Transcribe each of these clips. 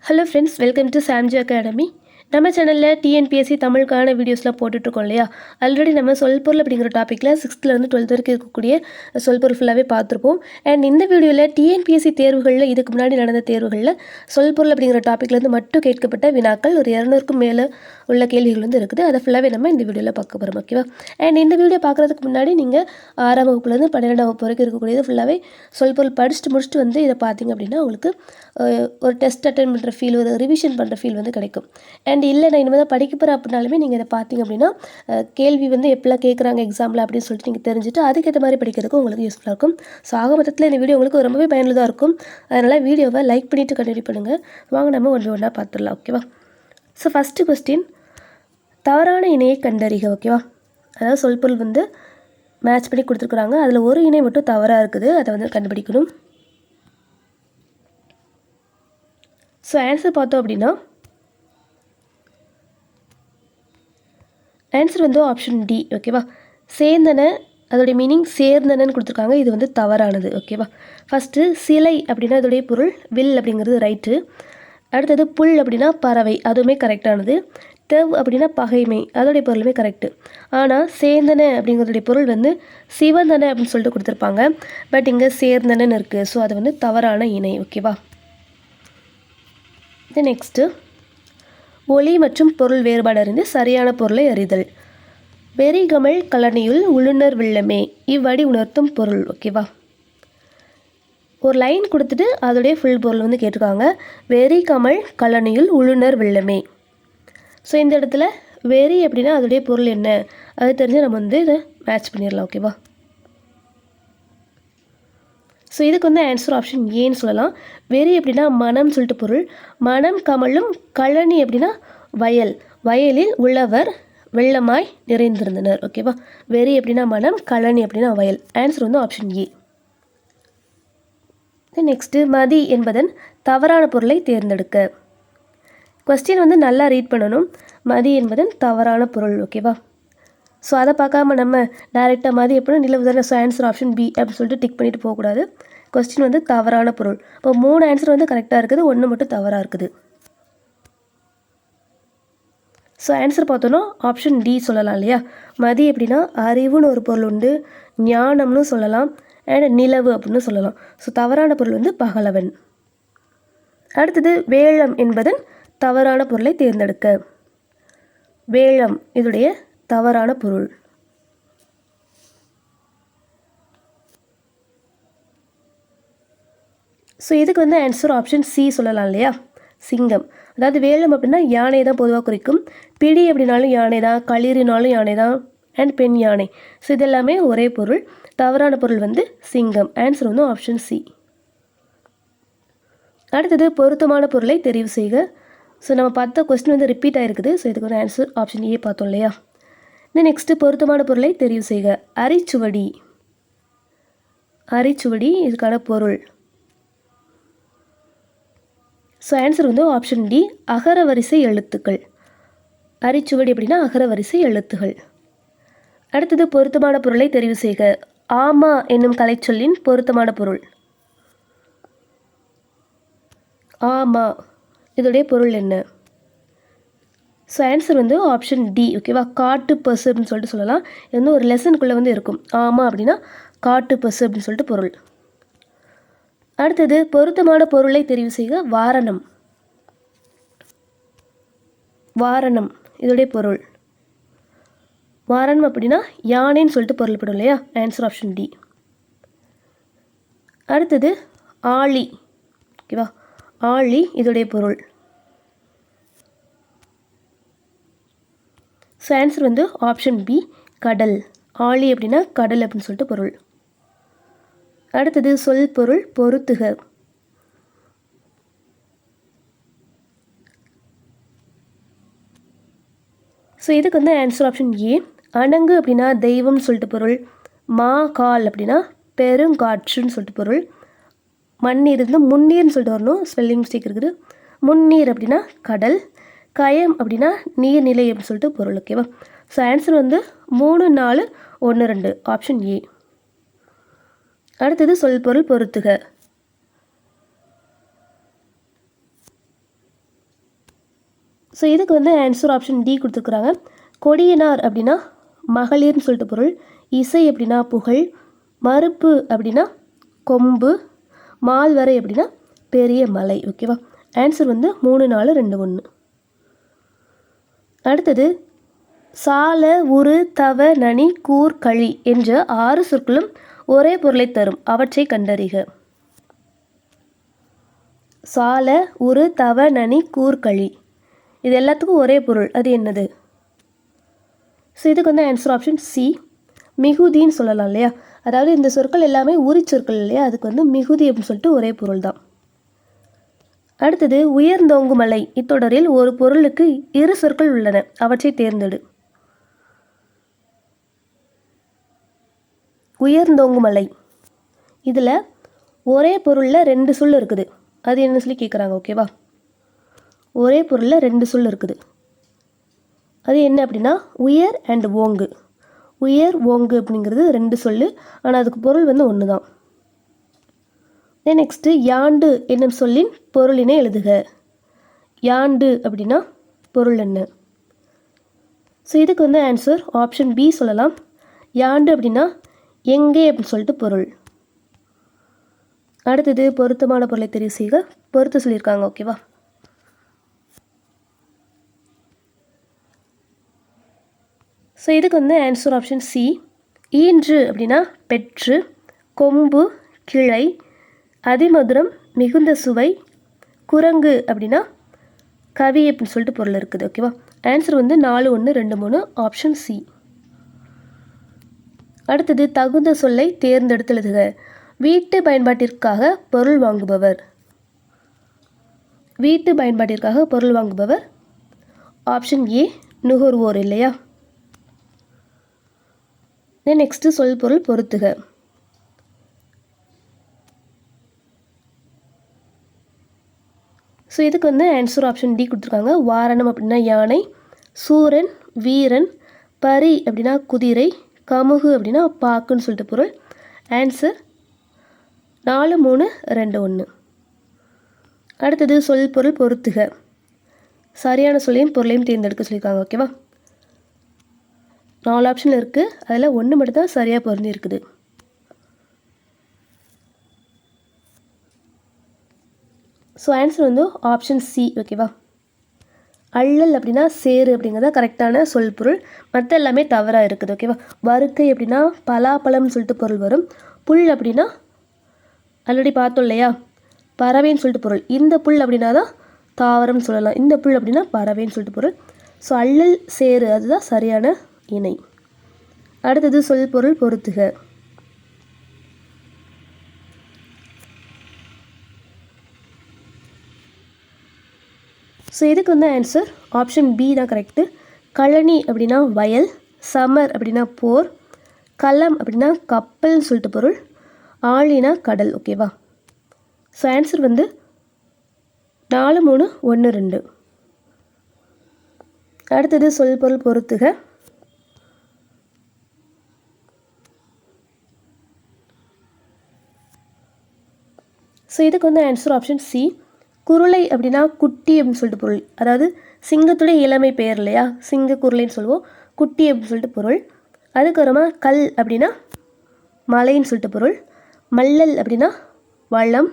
Hello friends, welcome to Samji academy. நம்ம சேனலில் TNPSC தமிழுக்கான வீடியோஸ்லாம் போட்டுட்ருக்கோம் இல்லையா. ஆல்ரெடி நம்ம சொல்பொருள் அப்படிங்கிற டாப்பிக்கில் 6th-லேருந்து 12th வரைக்கும் இருக்கக்கூடிய சொல்பொருள் ஃபுல்லாகவே பார்த்துருப்போம். அண்ட் இந்த வீடியோவில் டிஎன்பிஎஸ்சி தேர்வுகளில் இதுக்கு முன்னாடி நடந்த தேர்வுகளில் சொல்பொருள் அப்படிங்கிற டாப்பிக்லேருந்து மட்டும் கேட்கப்பட்ட வினாக்கள் ஒரு 200க்கும் மேலே உள்ள கேள்விகள் வந்து இருக்குது. அதை ஃபுல்லாகவே நம்ம இந்த வீடியோவில் பார்க்க போகிறோம். ஓகேவா. அண்ட் இந்த வீடியோ பார்க்குறதுக்கு முன்னாடி நீங்கள் 6ஆம் வகுப்புலேருந்து 12ஆம் வகுப்பு வரைக்கும் இருக்கக்கூடியது ஃபுல்லாகவே சொல்பொருள் படிச்சுட்டு முடிச்சுட்டு வந்து இதை பார்த்தீங்க அப்படின்னா உங்களுக்கு ஒரு டெஸ்ட் அட்டென்ட் பண்ணுற ஃபீல், ஒரு ரிவிஷன் பண்ணுற ஃபீல் வந்து கிடைக்கும். அண்ட் இல்லை நான் இனிமேல் தான் படிக்க போகிறேன் அப்படின்னாலுமே நீங்கள் இதை பார்த்தீங்க அப்படின்னா கேள்வி வந்து எப்படிலாம் கேட்குறாங்க எக்ஸாமில் அப்படின்னு சொல்லிட்டு நீங்கள் தெரிஞ்சுட்டு அதுக்கேற்ற மாதிரி படிக்கிறதுக்கும் உங்களுக்கு யூஸ்ஃபுல்லாக இருக்கும். ஸோ ஆக மொத்தத்தில் இந்த வீடியோ உங்களுக்கு ரொம்பவே பயனுள்ளதாக இருக்கும். அதனால் வீடியோவை லைக் பண்ணிவிட்டு கண்டினியூ பண்ணுங்கள். வாங்க நம்ம ஒன்றா பார்த்துடலாம். ஓகேவா. ஸோ ஃபஸ்ட்டு கொஸ்டின், தவறான இணையை கண்டறிக. ஓகேவா. அதாவது சொல்பொருள் வந்து மேட்ச் பண்ணி கொடுத்துருக்குறாங்க. அதில் ஒரு இணை மட்டும் தவறாக இருக்குது, அதை வந்து கண்டுபிடிக்கணும். ஸோ ஆன்சர் பார்த்தோம் அப்படின்னா ஆன்சர் வந்து ஆப்ஷன் டி. ஓகேவா. சேர்ந்தன, அதோடைய மீனிங் சேர்ந்தனன்னு கொடுத்துருக்காங்க. இது வந்து தவறானது. ஓகேவா. ஃபஸ்ட்டு சிலை அப்படின்னா அதோடைய பொருள் வில் அப்படிங்கிறது ரைட்டு. அடுத்தது புல் அப்படின்னா பறவை, அதுவுமே கரெக்டானது. தெவ் அப்படின்னா பகைமை, அதோடைய பொருளுமே கரெக்டு. ஆனால் சேர்ந்தன அப்படிங்கிறதுடைய பொருள் வந்து சிவந்தன அப்படின்னு சொல்லிட்டு கொடுத்துருப்பாங்க. பட் இங்கே சேர்ந்தனன்னு இருக்குது. ஸோ அது வந்து தவறான இணை. ஓகேவா. நெக்ஸ்ட்டு, ஒளி மற்றும் பொருள் வேறுபாடு அறிந்து சரியான பொருளை அறிதல். வெறிகமல் கலனியுள் உள்ளுணர் வெள்ளமே இவ்வடி உணர்த்தும் பொருள். ஓகேவா. ஒரு லைன் கொடுத்துட்டு அதோடைய ஃபுல் பொருள் வந்து கேட்டிருக்காங்க. வெறிகமல் கலனியுள் உள்ளுணர் வெள்ளமே. ஸோ இந்த இடத்துல வெறி அப்படின்னா அதோடைய பொருள் என்ன, அது தெரிஞ்சு நம்ம வந்து இதை மேட்ச் பண்ணிடலாம். ஓகேவா. ஸோ இதுக்கு வந்து ஆன்சர் ஆப்ஷன் ஏன்னு சொல்லலாம். வெறி அப்படின்னா மனம் சொல்லிட்டு பொருள். மனம் கமலும் கழனி அப்படின்னா வயல், வயலில் உழவர் வெள்ளமாய் நிறைந்திருந்தனர். ஓகேவா. வெறி அப்படின்னா மனம், கழனி அப்படின்னா வயல். ஆன்சர் வந்து ஆப்ஷன் ஏ. நெக்ஸ்ட்டு, மதி என்பதன் தவறான பொருளை தேர்ந்தெடுக்க. கொஸ்டின் வந்து நல்லா ரீட் பண்ணணும். மதி என்பதன் தவறான பொருள். ஓகேவா. ஸோ அதை பார்க்காம நம்ம டைரெக்டாக மதி எப்படின்னா நிலவு தானே. ஸோ ஆன்சர் ஆப்ஷன் பி அப்படின்னு சொல்லிட்டு டிக் பண்ணிட்டு போகக்கூடாது. கொஸ்டின் வந்து தவறான பொருள். இப்போ 3 ஆன்சர் வந்து கரெக்டாக இருக்குது, 1 மட்டும் தவறாக இருக்குது. ஸோ ஆன்சர் பார்த்தோன்னா ஆப்ஷன் டி சொல்லலாம் இல்லையா. மதி எப்படின்னா அறிவுன்னு ஒரு பொருள் உண்டு, ஞானம்னு சொல்லலாம், அண்ட் நிலவு அப்படின்னு சொல்லலாம். ஸோ தவறான பொருள் வந்து பகலவன். அடுத்தது, வேழம் என்பதன் தவறான பொருளை தேர்ந்தெடுக்க. வேழம் இதோடைய தவறான பொருள். ஸோ இதுக்கு வந்து ஆன்சர் ஆப்ஷன் சி சொல்லலாம் இல்லையா. சிங்கம். அதாவது வேழம் அப்படின்னா யானை தான் பொதுவாக குறிக்கும். பிடி அப்படின்னாலும் யானை தான், களிறினாலும் யானை தான், அண்ட் பெண் யானை. ஸோ இது எல்லாமே ஒரே பொருள். தவறான பொருள் வந்து சிங்கம். ஆன்சர் வந்து ஆப்ஷன் சி. அடுத்தது, பொருத்தமான பொருளை தெரிவு செய்க. ஸோ நம்ம பார்த்த கொஸ்டின் வந்து ரிப்பீட் ஆகிருக்குது. ஸோ இதுக்கு வந்து ஆன்சர் ஆப்ஷன் ஏ பார்த்தோம் இல்லையா. நெக்ஸ்ட்டு, பொருத்தமான பொருளை தெரிவு செய்க. அரிச்சுவடி. அரிச்சுவடி இதுக்கான பொருள். ஸோ ஆன்சர் வந்து ஆப்ஷன் டி, அகரவரிசை எழுத்துக்கள். அரிச்சுவடி அப்படின்னா அகரவரிசை எழுத்துகள். அடுத்தது, பொருத்தமான பொருளை தெரிவு செய்க. ஆமா என்னும் கலைச்சொல்லின் பொருத்தமான பொருள். ஆமா இதோடைய பொருள் என்ன. ஸோ ஆன்சர் வந்து ஆப்ஷன் டி. ஓகேவா. காட்டு பசு அப்படின்னு சொல்லிட்டு சொல்லலாம். இது வந்து ஒரு லெசனுக்குள்ளே வந்து இருக்கும். ஆமாம் அப்படின்னா காட்டு பசு அப்படின்னு சொல்லிட்டு பொருள். அடுத்தது, பொருத்தமான பொருளை தெரிவு செய்க. வாரணம். வாரணம் இதோடைய பொருள். வாரணம் அப்படின்னா யானைன்னு சொல்லிட்டு பொருள்படும் இல்லையா. Answer option D. அடுத்தது, ஆழி. ஓகேவா. ஆழி இதோடைய பொருள். ஸோ ஆன்சர் வந்து ஆப்ஷன் பி, கடல். ஆழி அப்படின்னா கடல் அப்படின்னு சொல்லிட்டு பொருள். அடுத்தது, சொல் பொருள் பொருத்துக. ஸோ இதுக்கு வந்து ஆன்சர் ஆப்ஷன் ஏ. அணங்கு அப்படின்னா தெய்வம்னு சொல்லிட்டு பொருள். மா கால் அப்படின்னா பெருங்காற்றுன்னு சொல்லிட்டு பொருள். மண்ணீர் இருந்து முன்னீர்னு சொல்லிட்டு வரணும், ஸ்பெல்லிங் மிஸ்டேக் இருக்குது. முன்னீர் அப்படின்னா கடல். கயம் அப்படின்னா நீர்நிலை அப்படின்னு சொல்லிட்டு பொருள். ஓகேவா. ஸோ ஆன்சர் வந்து 3, 4, 1, 2 ஆப்ஷன் ஏ. அடுத்தது, சொல் பொருள் பொருத்துக. ஸோ இதுக்கு வந்து ஆன்சர் ஆப்ஷன் டி கொடுத்துருக்குறாங்க. கொடியனார் அப்படின்னா மகளிர்னு சொல்லிட்டு பொருள். இசை அப்படின்னா புகழ். மறுப்பு அப்படின்னா கொம்பு. மால்வரை அப்படின்னா பெரிய மலை. ஓகேவா? ஆன்சர் வந்து 3, 4, 2, 1. அடுத்தது சால உரு தவ நனி கூர் களி என்ற 6 சொற்களும் ஒரே பொருளை தரும். அவற்றை கண்டறிக. சால உரு தவ நனி கூர் களி இது எல்லாத்துக்கும் ஒரே பொருள். அது என்னது? ஸோ இதுக்கு வந்து ஆன்சர் ஆப்ஷன் சி மிகுதின்னு சொல்லலாம் இல்லையா? அதாவது இந்த சொற்கள் எல்லாமே உரி சொற்கள் இல்லையா? அதுக்கு வந்து மிகுதி அப்படின்னு சொல்லிட்டு ஒரே பொருள் தான். அடுத்தது உயர்ந்தோங்கு மலை இத்தொடரில் ஒரு பொருளுக்கு 2 சொற்கள் உள்ளன. அவற்றை தேர்ந்தெடு. உயர்ந்தோங்கு மலை இதில் ஒரே பொருளில் 2 சொல் இருக்குது. அது என்ன சொல்லி கேட்குறாங்க. ஓகேவா? ஒரே பொருளில் 2 சொல் இருக்குது. அது என்ன அப்படின்னா உயர் அண்ட் ஓங்கு. உயர் ஓங்கு அப்படிங்கிறது 2 சொல். ஆனால் அதுக்கு பொருள் வந்து ஒன்று தான். தென் நெக்ஸ்ட்டு யாண்டு என்னும் சொல்லின் பொருளினை எழுதுக. யாண்டு அப்படின்னா பொருள் என்ன? ஸோ இதுக்கு வந்து ஆன்சர் ஆப்ஷன் பி சொல்லலாம். யாண்டு அப்படின்னா எங்கே அப்படின்னு சொல்லிட்டு பொருள். அடுத்தது பொருத்தமான பொருளை தெரிவு செய்க. பொருத்த சொல்லியிருக்காங்க. ஓகேவா? ஸோ இதுக்கு வந்து ஆன்சர் ஆப்ஷன் சி ஈன்று அப்படின்னா பெற்று. கொம்பு கிளை. அதிமதுரம் மிகுந்த சுவை. குரங்கு அப்படின்னா கவி அப்படின்னு சொல்லிட்டு பொருள் இருக்குது. ஓகேவா? ஆன்சர் வந்து 4, 1, 2, 3 ஆப்ஷன் சி. அடுத்தது தகுந்த சொல்லை தேர்ந்தெடுத்து எழுதுக. வீட்டு பயன்பாட்டிற்காக பொருள் வாங்குபவர். வீட்டு பயன்பாட்டிற்காக பொருள் வாங்குபவர் ஆப்ஷன் ஏ நுகர்வோர் இல்லையா? தென் நெக்ஸ்ட்டு சொல் பொருள் பொருத்துக. ஸோ இதுக்கு வந்து ஆன்சர் ஆப்ஷன் டி கொடுத்துருக்காங்க. வாரணம் அப்படின்னா யானை. சூரன் வீரன். பரி அப்படின்னா குதிரை. கமுகு அப்படின்னா பாக்குன்னு சொல்லிட்டு பொருள். ஆன்சர் 4, 3, 2, 1. அடுத்தது சொல் பொருள் பொருத்துக. சரியான சொல்லையும் பொருளையும் தேர்ந்தெடுக்க சொல்லியிருக்காங்க. ஓகேவா? 4 ஆப்ஷன் இருக்குது. அதில் 1 மட்டும் தான் சரியாக பொருந்தி இருக்குது. ஸோ ஆன்சர் வந்து ஆப்ஷன் சி. ஓகேவா? அள்ளல் அப்படின்னா சேரு அப்படிங்கிறத கரெக்டான சொல் பொருள். மற்ற எல்லாமே தவறாக இருக்குது. ஓகேவா? வறுக்கை அப்படின்னா பலாப்பழம்னு சொல்லிட்டு பொருள் வரும். புல் அப்படின்னா ஆல்ரெடி பார்த்தோம் இல்லையா? பறவைன்னு சொல்லிட்டு பொருள். இந்த புல் அப்படின்னா தான் தாவரம்னு சொல்லலாம். இந்த புல் அப்படின்னா பறவைன்னு சொல்லிட்டு பொருள். ஸோ அள்ளல் சேரு அதுதான் சரியான இணை. அடுத்தது சொல் பொருள் பொருத்துக. ஸோ இதுக்கு வந்து ஆன்சர் ஆப்ஷன் பி தான் கரெக்டு. கழனி அப்படின்னா வயல். சமர் அப்படின்னா போர். களம் அப்படின்னா கப்பல்னு சொல்லிட்டு பொருள். ஆழினா கடல். ஓகேவா? ஸோ ஆன்சர் வந்து 4, 3, 1, 2. அடுத்தது சொல் பொருள் பொருத்துக. ஸோ இதுக்கு வந்து ஆன்சர் ஆப்ஷன் சி குருளை அப்படின்னா குட்டி அப்படின்னு சொல்லிட்டு பொருள். அதாவது சிங்கத்துடைய இளமை பெயர் இல்லையா? சிங்க குருளைன்னு சொல்லுவோம். குட்டி அப்படின்னு சொல்லிட்டு பொருள். அதுக்கப்புறமா கல் அப்படின்னா மலைன்னு சொல்லிட்டு பொருள். மல்லல் அப்படின்னா வளம்.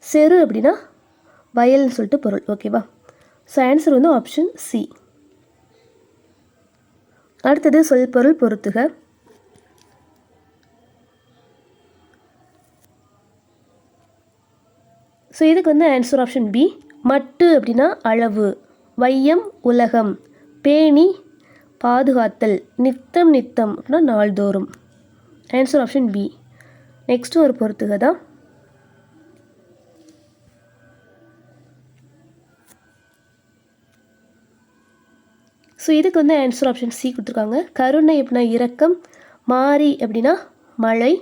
செரு அப்படின்னா வயல்னு சொல்லிட்டு பொருள். ஓகேவா? ஸோ ஆன்சர் வந்து ஆப்ஷன் சி. அடுத்தது சொல் பொருள் பொருத்துக. ஸோ இதுக்கு வந்து ஆன்சர் ஆப்ஷன் பி மட்டு அப்படின்னா அளவு. வையம் உலகம். பேணி பாதுகாத்தல். நித்தம் நித்தம் அப்படின்னா நாள்தோறும். Answer option B. நெக்ஸ்ட் ஒரு பொறுத்துக தான். ஸோ இதுக்கு வந்து ஆன்சர் ஆப்ஷன் சி கொடுத்துருக்காங்க. கருணை அப்படின்னா இரக்கம். மாரி அப்படின்னா மழை.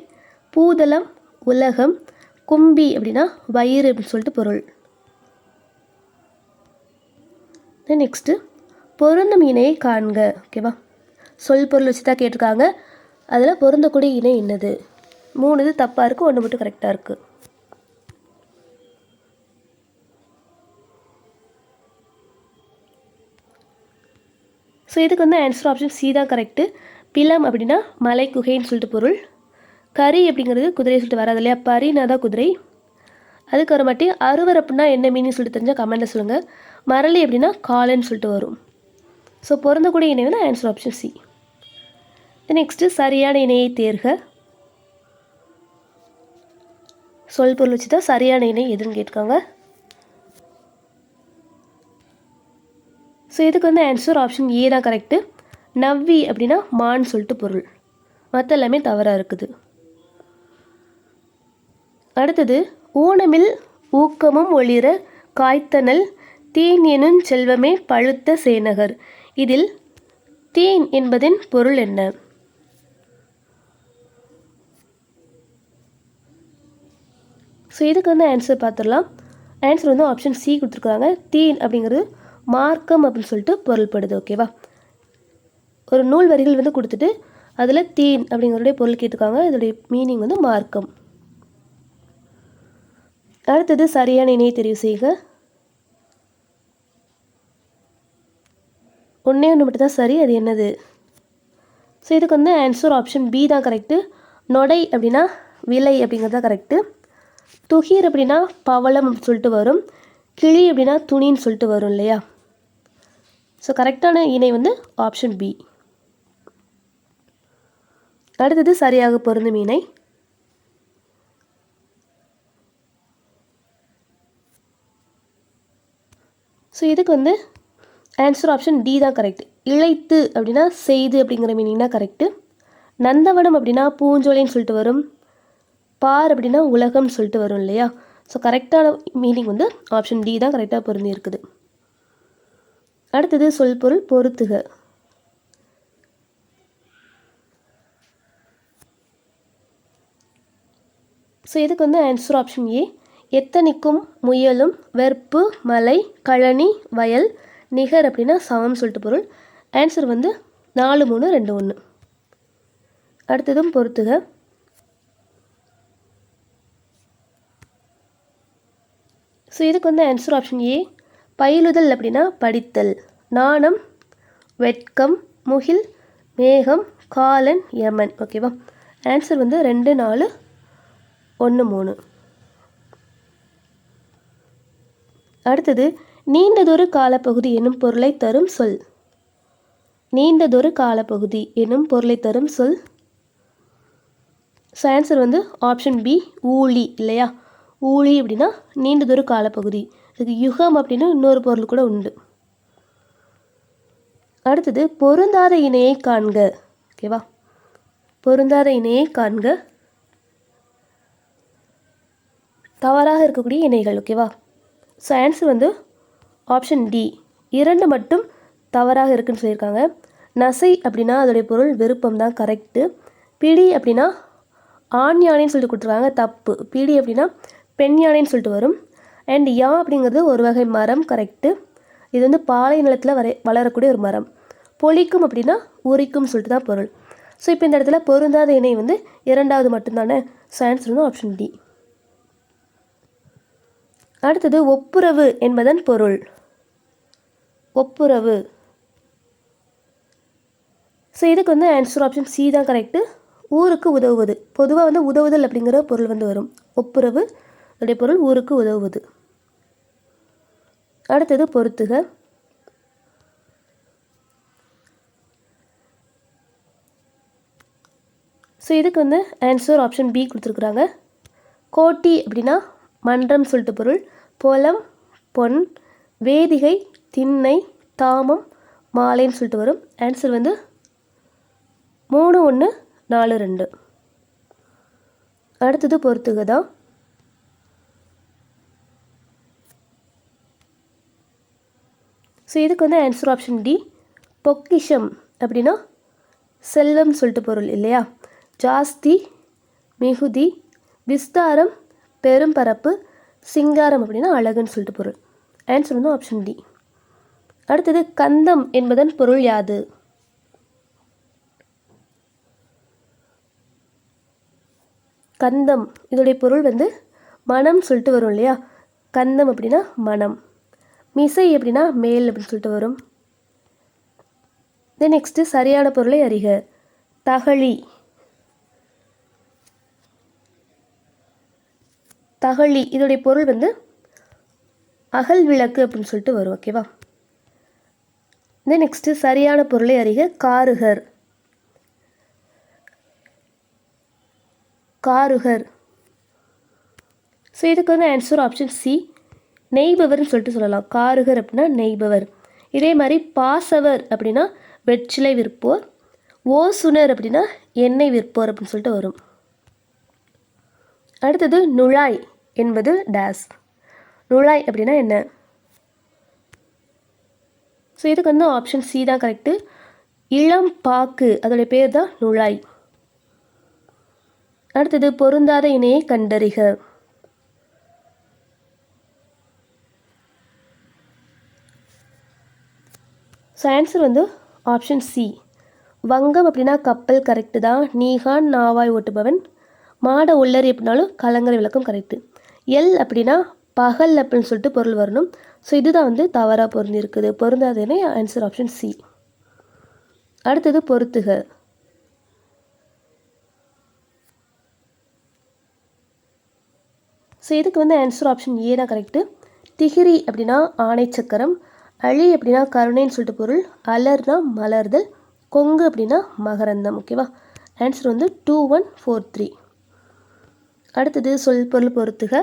பூதளம் உலகம். கும்பி அப்படின்னா வயிறு அப்படின்னு சொல்லிட்டு பொருள். நெக்ஸ்ட்டு பொருந்தும் இணையை காண்க. ஓகேவா? சொல் பொருள் வச்சு தான் கேட்டிருக்காங்க. அதில் பொருந்தக்கூடிய இணை என்னது? 3 இது தப்பாக இருக்குது, 1 மட்டும் கரெக்டாக இருக்குது. ஸோ இதுக்கு வந்து ஆன்சர் ஆப்ஷன் சி தான் கரெக்டு. பிலம் அப்படின்னா மலை குகைன்னு சொல்லிட்டு பொருள். கரி அப்படிங்கிறது குதிரை சொல்லிட்டு வராது இல்லையா, பரினா தான் குதிரை. அதுக்கு வர மாட்டி அறுவர் அப்படின்னா என்ன மீனிங் சொல்லிட்டு தெரிஞ்சால் கமெண்ட்டில் சொல்லுங்கள். மரளி அப்படின்னா காலன்னு சொல்லிட்டு வரும். ஸோ பொருந்தக்கூடிய இணை வந்து ஆன்சர் ஆப்ஷன் சி. நெக்ஸ்ட்டு சரியான இணையை தேர்க. சொல் பொருள் வச்சு தான் சரியான இணை எதுன்னு கேட்காங்க. ஸோ இதுக்கு வந்து ஆன்சர் ஆப்ஷன் ஏ தான் கரெக்டு. நவ்வி அப்படின்னா மான் சொல்லிட்டு பொருள். மற்ற எல்லாமே தவறாக இருக்குது. அடுத்தது ஊனமில் ஊக்கமும் ஒளிர காய்த்தனல் தீன் எனும் செல்வமே பழுத்த சேனகர். இதில் தீன் என்பதின் பொருள் என்ன? ஸோ இதுக்கு வந்து ஆன்சர் பார்த்துடலாம். ஆன்சர் வந்து ஆப்ஷன் சி கொடுத்துருக்காங்க. தீன் அப்படிங்கிறது மார்க்கம் அப்படின்னு சொல்லிட்டு பொருள்படுது. ஓகேவா, ஒரு நூல் வரிகள் வந்து கொடுத்துட்டு அதில் தீன் அப்படிங்கிறதுடைய பொருள் கேட்டிருக்காங்க. இதோடைய மீனிங் வந்து மார்க்கம். அடுத்தது சரியான இணையை தெரிவு செய்க. ஒன்றே ஒன்று மட்டும் தான் சரி, அது என்னது? ஸோ இதுக்கு வந்து ஆன்சர் ஆப்ஷன் பி தான் கரெக்டு. நொடை அப்படின்னா விலை அப்படிங்கிறது தான் கரெக்டு. துகிர் அப்படின்னா பவளம் அப்படின்னு சொல்லிட்டு வரும். கிளி அப்படின்னா துணின்னு சொல்லிட்டு வரும் இல்லையா. ஸோ கரெக்டான இணை வந்து ஆப்ஷன் பி. அடுத்தது சரியாக பொருந்தும் இணை. ஸோ இதுக்கு வந்து ஆன்சர் ஆப்ஷன் டி தான் கரெக்ட். இழைத்து அப்படின்னா செய்து அப்படிங்கிற மீனிங் தான் கரெக்டு. நந்தவனம் அப்படின்னா பூஞ்சோலைன்னு சொல்லிட்டு வரும். பார் அப்படின்னா உலகம்னு சொல்லிட்டு வரும் இல்லையா. ஸோ கரெக்டான மீனிங் வந்து ஆப்ஷன் டி தான் கரெக்டாக பொருந்தி இருக்குது. அடுத்தது சொல் பொருள் பொருத்துக. ஸோ இதுக்கு வந்து ஆன்சர் ஆப்ஷன் ஏ. எத்தனிக்கும் முயலும் வெறுப்பு மலை கழனி வயல் நிகர் அப்படின்னா சமம் சொல்லிட்டு பொருள். ஆன்சர் வந்து 4 3 2 1. அடுத்ததும் பொறுத்துக. ஸோ இதுக்கு வந்து ஆன்சர் ஆப்ஷன் ஏ. பயிலுதல் அப்படின்னா படித்தல். நாணம் வெட்கம் முகில் மேகம் காலன் யமன். ஓகேவா, ஆன்சர் வந்து 2 4 1 3. அடுத்தது நீண்டதொரு காலப்பகுதி என்னும் பொருளை தரும் சொல். நீண்டதொரு காலப்பகுதி என்னும் பொருளை தரும் சொல். ஸோ ஆன்சர் வந்து ஆப்ஷன் பி ஊழி இல்லையா. ஊழி அப்படின்னா நீண்டதொரு காலப்பகுதி. இதுக்கு யுகம் அப்படின்னு இன்னொரு பொருள் கூட உண்டு. அடுத்தது பொருந்தாத இணையை காண்க. ஓகேவா, பொருந்தாத இணையை காண்க. தவறாக இருக்கக்கூடிய இணைகள். ஓகேவா, ஸோ ஆன்சர் வந்து ஆப்ஷன் டி 2 மட்டும் தவறாக இருக்குன்னு சொல்லியிருக்காங்க. நசை அப்படின்னா அதோடைய பொருள் விருப்பம் தான் கரெக்டு. பிடி அப்படின்னா ஆண் யானைன்னு சொல்லிட்டு கொடுத்துருக்காங்க, தப்பு. பிடி அப்படின்னா பெண் யானைன்னு சொல்லிட்டு வரும். அண்ட் யா அப்படிங்கிறது ஒரு வகை மரம், கரெக்டு. இது வந்து பாலை நிலத்தில் வளரக்கூடிய ஒரு மரம். பொலிக்கும் அப்படின்னா உரிக்கும் சொல்லிட்டு தான் பொருள். ஸோ இப்போ இந்த இடத்துல பொருந்தாத இணை வந்து 2வது மட்டும்தானே. ஸோ ஆன்சர் வந்து ஆப்ஷன் டி. அடுத்தது ஒப்புரவு என்பதன் பொருள். ஒப்புரவு. ஸோ இதுக்கு வந்து ஆன்சர் ஆப்ஷன் சி தான் கரெக்டு. ஊருக்கு உதவுவது. பொதுவாக வந்து உதவுதல் அப்படிங்கிற பொருள் வந்து வரும். ஒப்புரவு அதோடைய பொருள் ஊருக்கு உதவுவது. அடுத்தது பொறுத்துக. ஸோ இதுக்கு வந்து ஆன்சர் ஆப்ஷன் பி கொடுத்துருக்குறாங்க. கோட்டி அப்படின்னா மன்றம் சொல்லிட்டு பொருள். பொலம் பொன் வேதிகை திண்ணை தாமம் மாலைன்னு சொல்லிட்டு வரும். ஆன்சர் வந்து 3 1 4 2. அடுத்தது பொறுத்துக தான். ஸோ இதுக்கு வந்து ஆன்சர் ஆப்ஷன் டி. பொக்கிஷம் அப்படின்னா செல்வம் சொல்லிட்டு பொருள் இல்லையா. ஜாஸ்தி மிகுதி விஸ்தாரம் பெரும்பரப்பு சிங்காரம் அப்படின்னா அழகுன்னு சொல்லிட்டு பொருள். ஆன்சர் வந்து ஆப்ஷன் டி. அடுத்தது கந்தம் என்பதன் பொருள் யாது? கந்தம் இதோடைய பொருள் வந்து மனம் சொல்லிட்டு வரும் இல்லையா. கந்தம் அப்படின்னா மனம். மிசை அப்படின்னா மேல் அப்படின்னு சொல்லிட்டு வரும். தென் நெக்ஸ்ட்டு சரியான பொருளை அறிக. தகழி. தகழி இதோடைய பொருள் வந்து அகல் விளக்கு அப்படின்னு சொல்லிட்டு வரும். ஓகேவா. தென் நெக்ஸ்ட்டு சரியான பொருளை அறிக. காருகர். காருகர். ஸோ இதுக்கு வந்து ஆன்சர் ஆப்ஷன் சி, நெய்பவர்னு சொல்லிட்டு சொல்லலாம். காருகர் அப்படின்னா நெய்பவர். இதே மாதிரி பாசவர் அப்படின்னா வெற்றிலை விற்போர். ஓசுனர் அப்படின்னா எண்ணெய் விற்போர் அப்படின்னு சொல்லிட்டு வரும். அடுத்தது நுழாய் என்பது டேஸ். நுழாய் அப்படின்னா என்ன? ஸோ இதுக்கு வந்து ஆப்ஷன் சி தான் கரெக்டு. இளம் பாக்கு அதோடைய பேர் தான் நுழாய். அடுத்தது பொருந்தாத இணையை கண்டறிக. ஸோ ஆன்சர் வந்து ஆப்ஷன் சி, வங்கம் அப்படின்னா கப்பல் கரெக்டு தான். நீகான் நாவாய் ஓட்டுபவன். மாட உள்ளரி அப்படின்னாலும் கலங்கரை விளக்கம் கரெக்டு. எல் அப்படின்னா பகல் அப்படின்னு சொல்லிட்டு பொருள் வரணும். ஸோ இதுதான் வந்து தவறாக பொருந்திருக்குது. பொருந்தாதேனே ஆன்சர் ஆப்ஷன் சி. அடுத்தது பொறுத்துக. ஸோ இதுக்கு வந்து ஆன்சர் ஆப்ஷன் ஏ தான் கரெக்டு. திகிரி அப்படின்னா ஆணை சக்கரம். அழி அப்படின்னா கருணைன்னு சொல்லிட்டு பொருள். அலர்னா மலர்தல். கொங்கு அப்படின்னா மகரந்தம். ஓகேவா. ஆன்சர் வந்து 2143. அடுத்தது சொல் பொருள் பொறுத்துக.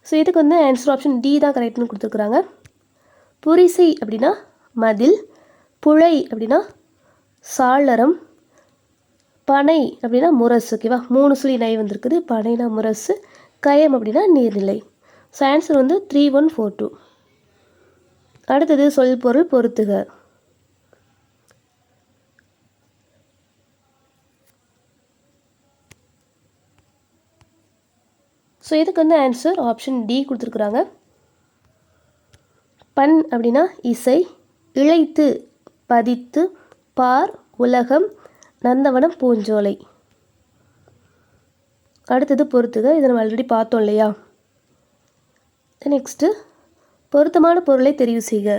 ஸோ இதுக்கு வந்து ஆன்சர் ஆப்ஷன் டி தான் கரெக்ட்னு கொடுத்துருக்குறாங்க. புரிசை அப்படின்னா மதில். புழை அப்படின்னா சாளரம். பனை அப்படின்னா முரசு. ஓகேவா. 3 சொல்லி நை வந்திருக்குது. பனைனா முரசு. கயம் அப்படின்னா நீர்நிலை. ஸோ ஆன்சர் வந்து 3142. அடுத்தது சொல் பொருள் பொறுத்துக. ஸோ இதுக்கு வந்து ஆன்சர் ஆப்ஷன் டி கொடுத்துருக்குறாங்க. பண் அப்படின்னா இசை. இழைத்து பதித்து. பார் உலகம். நந்தவனம் பூஞ்சோலை. அடுத்தது பொறுத்துக. இதை நம்ம ஆல்ரெடி பார்த்தோம் இல்லையா. நெக்ஸ்ட்டு பொருத்தமான பொருளை தெரிவு செய்க.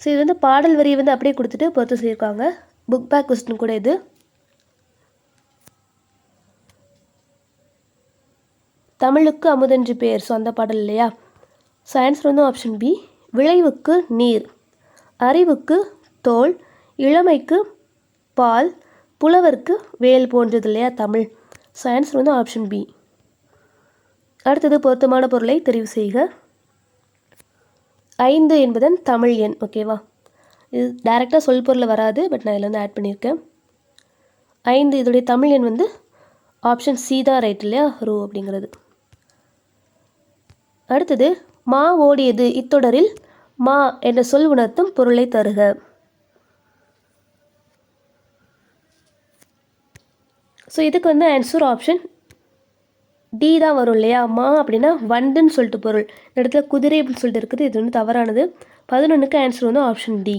ஸோ இது வந்து பாடல் வரியை வந்து அப்படியே கொடுத்துட்டு பொருத்தம் செய்யிருக்காங்க. புக் பேக் கொஸ்டின் கூட இது. தமிழுக்கு அமுதென்று பேர். ஸோ அந்த பாடல் இல்லையா. ஸோ ஆன்சர் வந்து ஆப்ஷன் பி, விளைவுக்கு நீர். அறிவுக்கு தோல். இளமைக்கு பால். புலவருக்கு வேல் போன்றது இல்லையா தமிழ். ஸோ ஆன்சர் வந்து ஆப்ஷன் பி. அடுத்தது பொருத்தமான பொருளை தெரிவு செய்க. 5 என்பதன் தமிழ் எண். ஓகேவா. இது டைரெக்டாக சொல் பொருளில் வராது, பட் நான் இதில் வந்து ஆட் பண்ணியிருக்கேன். 5 இதோடைய தமிழ் எண் வந்து ஆப்ஷன் சி தான் ரைட் இல்லையா, ரூ அப்படிங்கிறது. அடுத்தது மா ஓடியது இத்தொடரில் மா என்ற சொல் உணர்த்தும் பொருளை தருக. ஸோ இதுக்கு வந்து ஆன்சர் ஆப்ஷன் டி தான் வரும் இல்லையா. மா அப்படின்னா வண்டுன்னு சொல்லிட்டு பொருள். இந்த இடத்துல குதிரை அப்படின்னு சொல்லிட்டு இருக்குது. இது வந்து தவறானது. 11க்கு ஆன்சர் வந்து ஆப்ஷன் டி,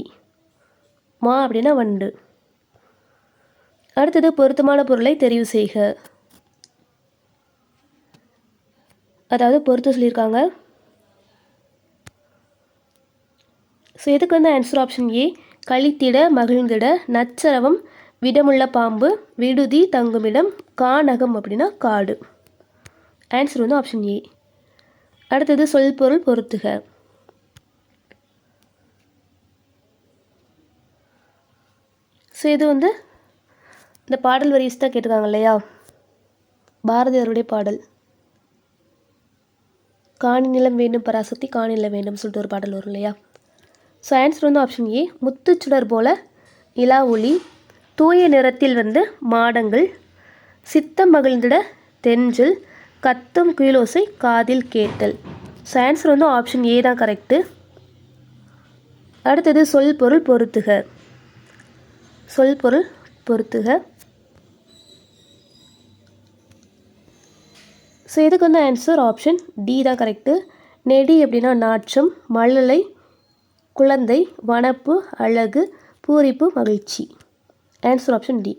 மா அப்படின்னா வண்டு. அடுத்தது பொருத்தமான பொருளை தெரிவு செய்க. அதாவது பொறுத்து சொல்லியிருக்காங்க. ஸோ இதுக்கு வந்து ஆன்சர் ஆப்ஷன் ஏ, கழித்திட மகிழ்ந்திட. நச்சரவம் விடமுள்ள பாம்பு. விடுதி தங்குமிடம். கானகம் அப்படின்னா காடு. ஆன்சர் வந்து ஆப்ஷன் ஏ. அடுத்தது சொல் பொருள் பொறுத்துக. ஸோ இது வந்து இந்த பாடல் வரிஸ் தான் கேட்டிருக்காங்க இல்லையா, பாரதியாருடைய பாடல். காணி நிலம் வேண்டும் பராசக்தி காணி நிலம் வேண்டும் சொல்லிட்டு ஒரு பாடல் வரும் இல்லையா. ஸோ ஆன்சர் வந்து ஆப்ஷன் ஏ, முத்துச்சுடர் போல நிலா ஒளி. தூய நிறத்தில் வந்து மாடங்கள். சித்தம் மகிழ்ந்திட தென்றல். கத்தும் குயிலோசை காதில் கேட்டல். ஸோ ஆன்சர் வந்து ஆப்ஷன் ஏ தான் கரெக்டு. அடுத்தது சொல் பொருள் பொறுத்துக. சொல் பொருள் பொறுத்துக. ஸோ இதுக்கு வந்து ஆன்சர் ஆப்ஷன் டி தான் கரெக்டு. நெடி அப்படின்னா நாற்றம். மழலை குழந்தை. வனப்பு அழகு. பூரிப்பு மகிழ்ச்சி. Answer option D.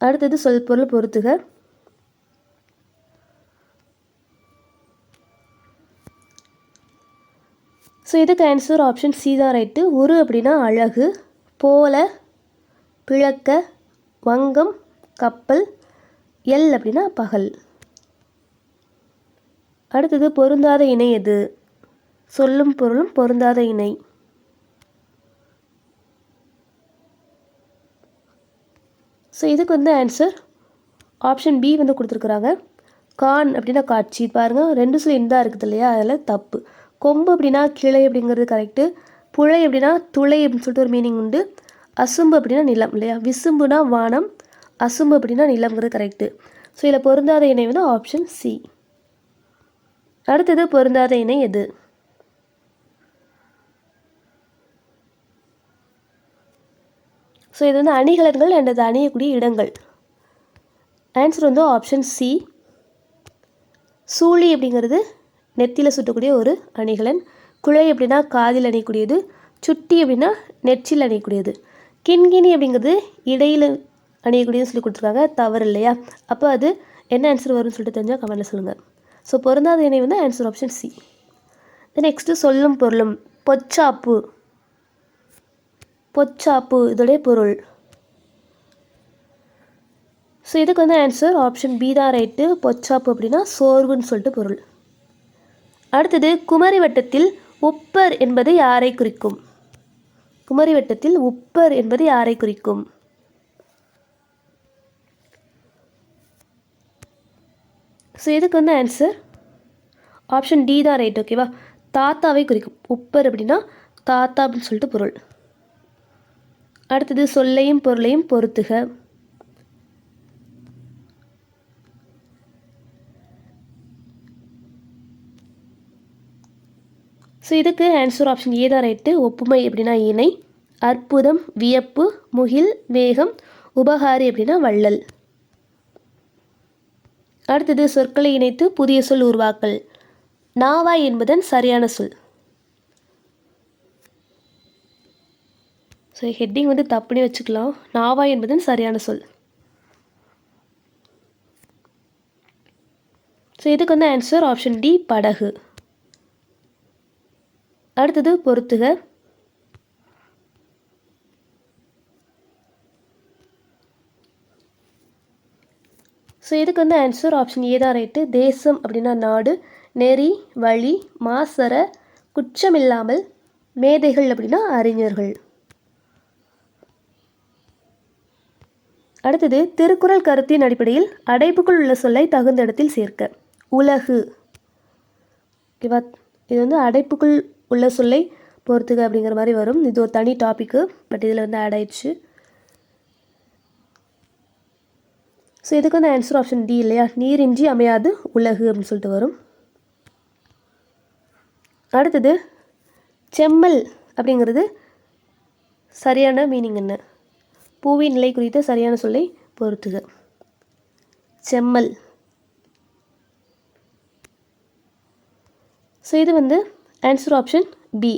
அடுத்தது சொல் பொருள் பொறுத்துக. ஸோ இதுக்கு ஆன்சர் ஆப்ஷன் சி தான் ரைட்டு. உரு அப்படின்னா அழகு, போல, பிழக்க, வங்கம், கப்பல், எல் அப்படின்னா பகல். அடுத்தது பொருந்தாத இணை எது? சொல்லும் பொருளும் பொருந்தாத இணை. ஸோ இதுக்கு வந்து ஆன்சர் ஆப்ஷன் பி வந்து கொடுத்துருக்குறாங்க. கான் அப்படின்னா காட்சி. பாருங்கள், ரெண்டு சொல் இந்தா இருக்குது இல்லையா, அதில் தப்பு. கொம்பு அப்படின்னா கிளை அப்படிங்கிறது கரெக்டு. புழை அப்படின்னா துளை அப்படின்னு சொல்லிட்டு ஒரு மீனிங் உண்டு. அசும்பு அப்படின்னா நிலம் இல்லையா. விசும்புனா வானம், அசும்பு அப்படின்னா நிலம்ங்கிறது கரெக்டு. ஸோ இதில் பொருந்தாத இணை வந்து ஆப்ஷன் சி. அடுத்தது பொருந்தாத இணை எது? ஸோ இது வந்து அணிகலன்கள் அண்ட் அது அணியக்கூடிய இடங்கள். ஆன்சர் வந்து ஆப்ஷன் சி. சூழி அப்படிங்கிறது நெத்தியில் சுட்டக்கூடிய ஒரு அணிகலன். குழை அப்படின்னா காதில் அணியக்கூடியது. சுட்டி அப்படின்னா நெற்றியில் அணியக்கூடியது. கிண்கிணி அப்படிங்கிறது இடையில் அணியக்கூடியதுன்னு சொல்லி கொடுத்துருக்காங்க, தவறு இல்லையா? அப்போ அது என்ன ஆன்சர் வரும்னு சொல்லிட்டு தெரிஞ்சால் கமெண்ட்டில் சொல்லுங்கள். ஸோ பொருந்தாத இணை வந்து ஆன்சர் ஆப்ஷன் சி. நெக்ஸ்ட்டு சொல்லும் பொருளும். பொச்சாப்பு. பொச்சாப்பு இதோடைய பொருள். ஸோ இதுக்கு வந்து ஆன்சர் ஆப்ஷன் பி தான் ரைட்டு. பொச்சாப்பு அப்படின்னா சோர்வுன்னு சொல்லிட்டு பொருள். அடுத்தது குமரி வட்டத்தில் உப்பர் என்பது யாரை குறிக்கும்? குமரி வட்டத்தில் உப்பர் என்பது யாரை குறிக்கும்? ஸோ இதுக்கு வந்து ஆன்சர் ஆப்ஷன் டி தான் ரைட். ஓகேவா, தாத்தாவை குறிக்கும். உப்பர் அப்படின்னா தாத்தா அப்படின்னு சொல்லிட்டு பொருள். அடுத்தது சொல்லையும் பொருளையும் பொறுத்துக. ஸோ இதுக்கு ஆன்சர் ஆப்ஷன் ஏ தான் ரைட்டு. ஒப்புமை அப்படின்னா இணை, அற்புதம், வியப்பு, முகில், வேகம், உபகாரி அப்படின்னா வள்ளல். அடுத்தது சொற்களை இணைத்து புதிய சொல் உருவாக்கல். நாவாய் என்பதன் சரியான சொல். ஸோ ஹெட்டிங் வந்து தப்புனே வச்சுக்கலாம். நாவாய் என்பதன் சரியான சொல். ஸோ இதுக்கு வந்து ஆன்சர் ஆப்ஷன் டி படகு. அடுத்தது பொறுத்துக. ஸோ இதுக்கு வந்து ஆன்சர் ஆப்ஷன் ஏ தான் ரைட்டு. தேசம் அப்படின்னா நாடு, நெறி, வழி, மாசற, குற்றமில்லாமல், மேதைகள் அப்படின்னா அறிஞர்கள். அடுத்தது திருக்குறள் கருத்தின் அடிப்படையில் அடைப்புக்குள் உள்ள சொல்லை தகுந்த இடத்தில் சேர்க்க. உலகு. ஓகேவா, இது வந்து அடைப்புக்குள் உள்ள சொல்லை பொறுத்துக அப்படிங்கிற மாதிரி வரும். இது ஒரு தனி டாப்பிக்கு, பட் இதில் வந்து ஆட் ஆயிடுச்சு. ஸோ இதுக்கு வந்து ஆன்சர் ஆப்ஷன் டி இல்லையா. நீரின்றி அமையாது உலகு அப்படின்னு சொல்லிட்டு வரும். அடுத்தது செம்மல் அப்படிங்கிறது சரியான மீனிங் என்ன? பூவின் நிலை குறித்த சரியான சொல்லை பொறுத்துக. செம்மல். ஸோ இது வந்து ஆன்சர் ஆப்ஷன் பி.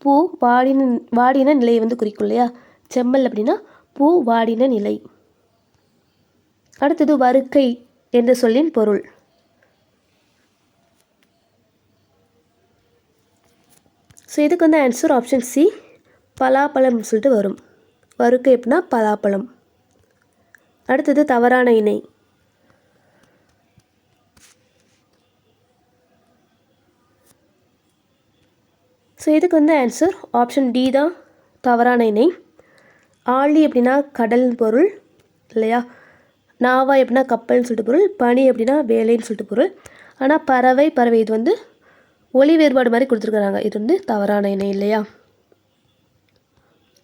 பூ வாடின நிலையை வந்து குறிக்கும் இல்லையா. செம்மல் அப்படின்னா பூ வாடின நிலை. அடுத்தது வருக்கை என்ற சொல்லின் பொருள். ஸோ இதுக்கு வந்து ஆன்சர் ஆப்ஷன் சி பலாப்பழம் சொல்லிட்டு வரும். வருக்கை அப்படின்னா பலாப்பழம். அடுத்தது தவறான இணை. ஸோ இதுக்கு வந்து ஆன்சர் ஆப்ஷன் டி தான் தவறான இணை. ஆழி அப்படின்னா கடல் பொருள் இல்லையா. நாவாய் அப்படின்னா கப்பல்னு சொல்லிட்டு பொருள். பனி அப்படின்னா வேலைன்னு சொல்லிட்டு பொருள். ஆனால் பறவை இது வந்து ஒளி வேறுபாடு மாதிரி கொடுத்துருக்குறாங்க. இது வந்து தவறான இணை இல்லையா.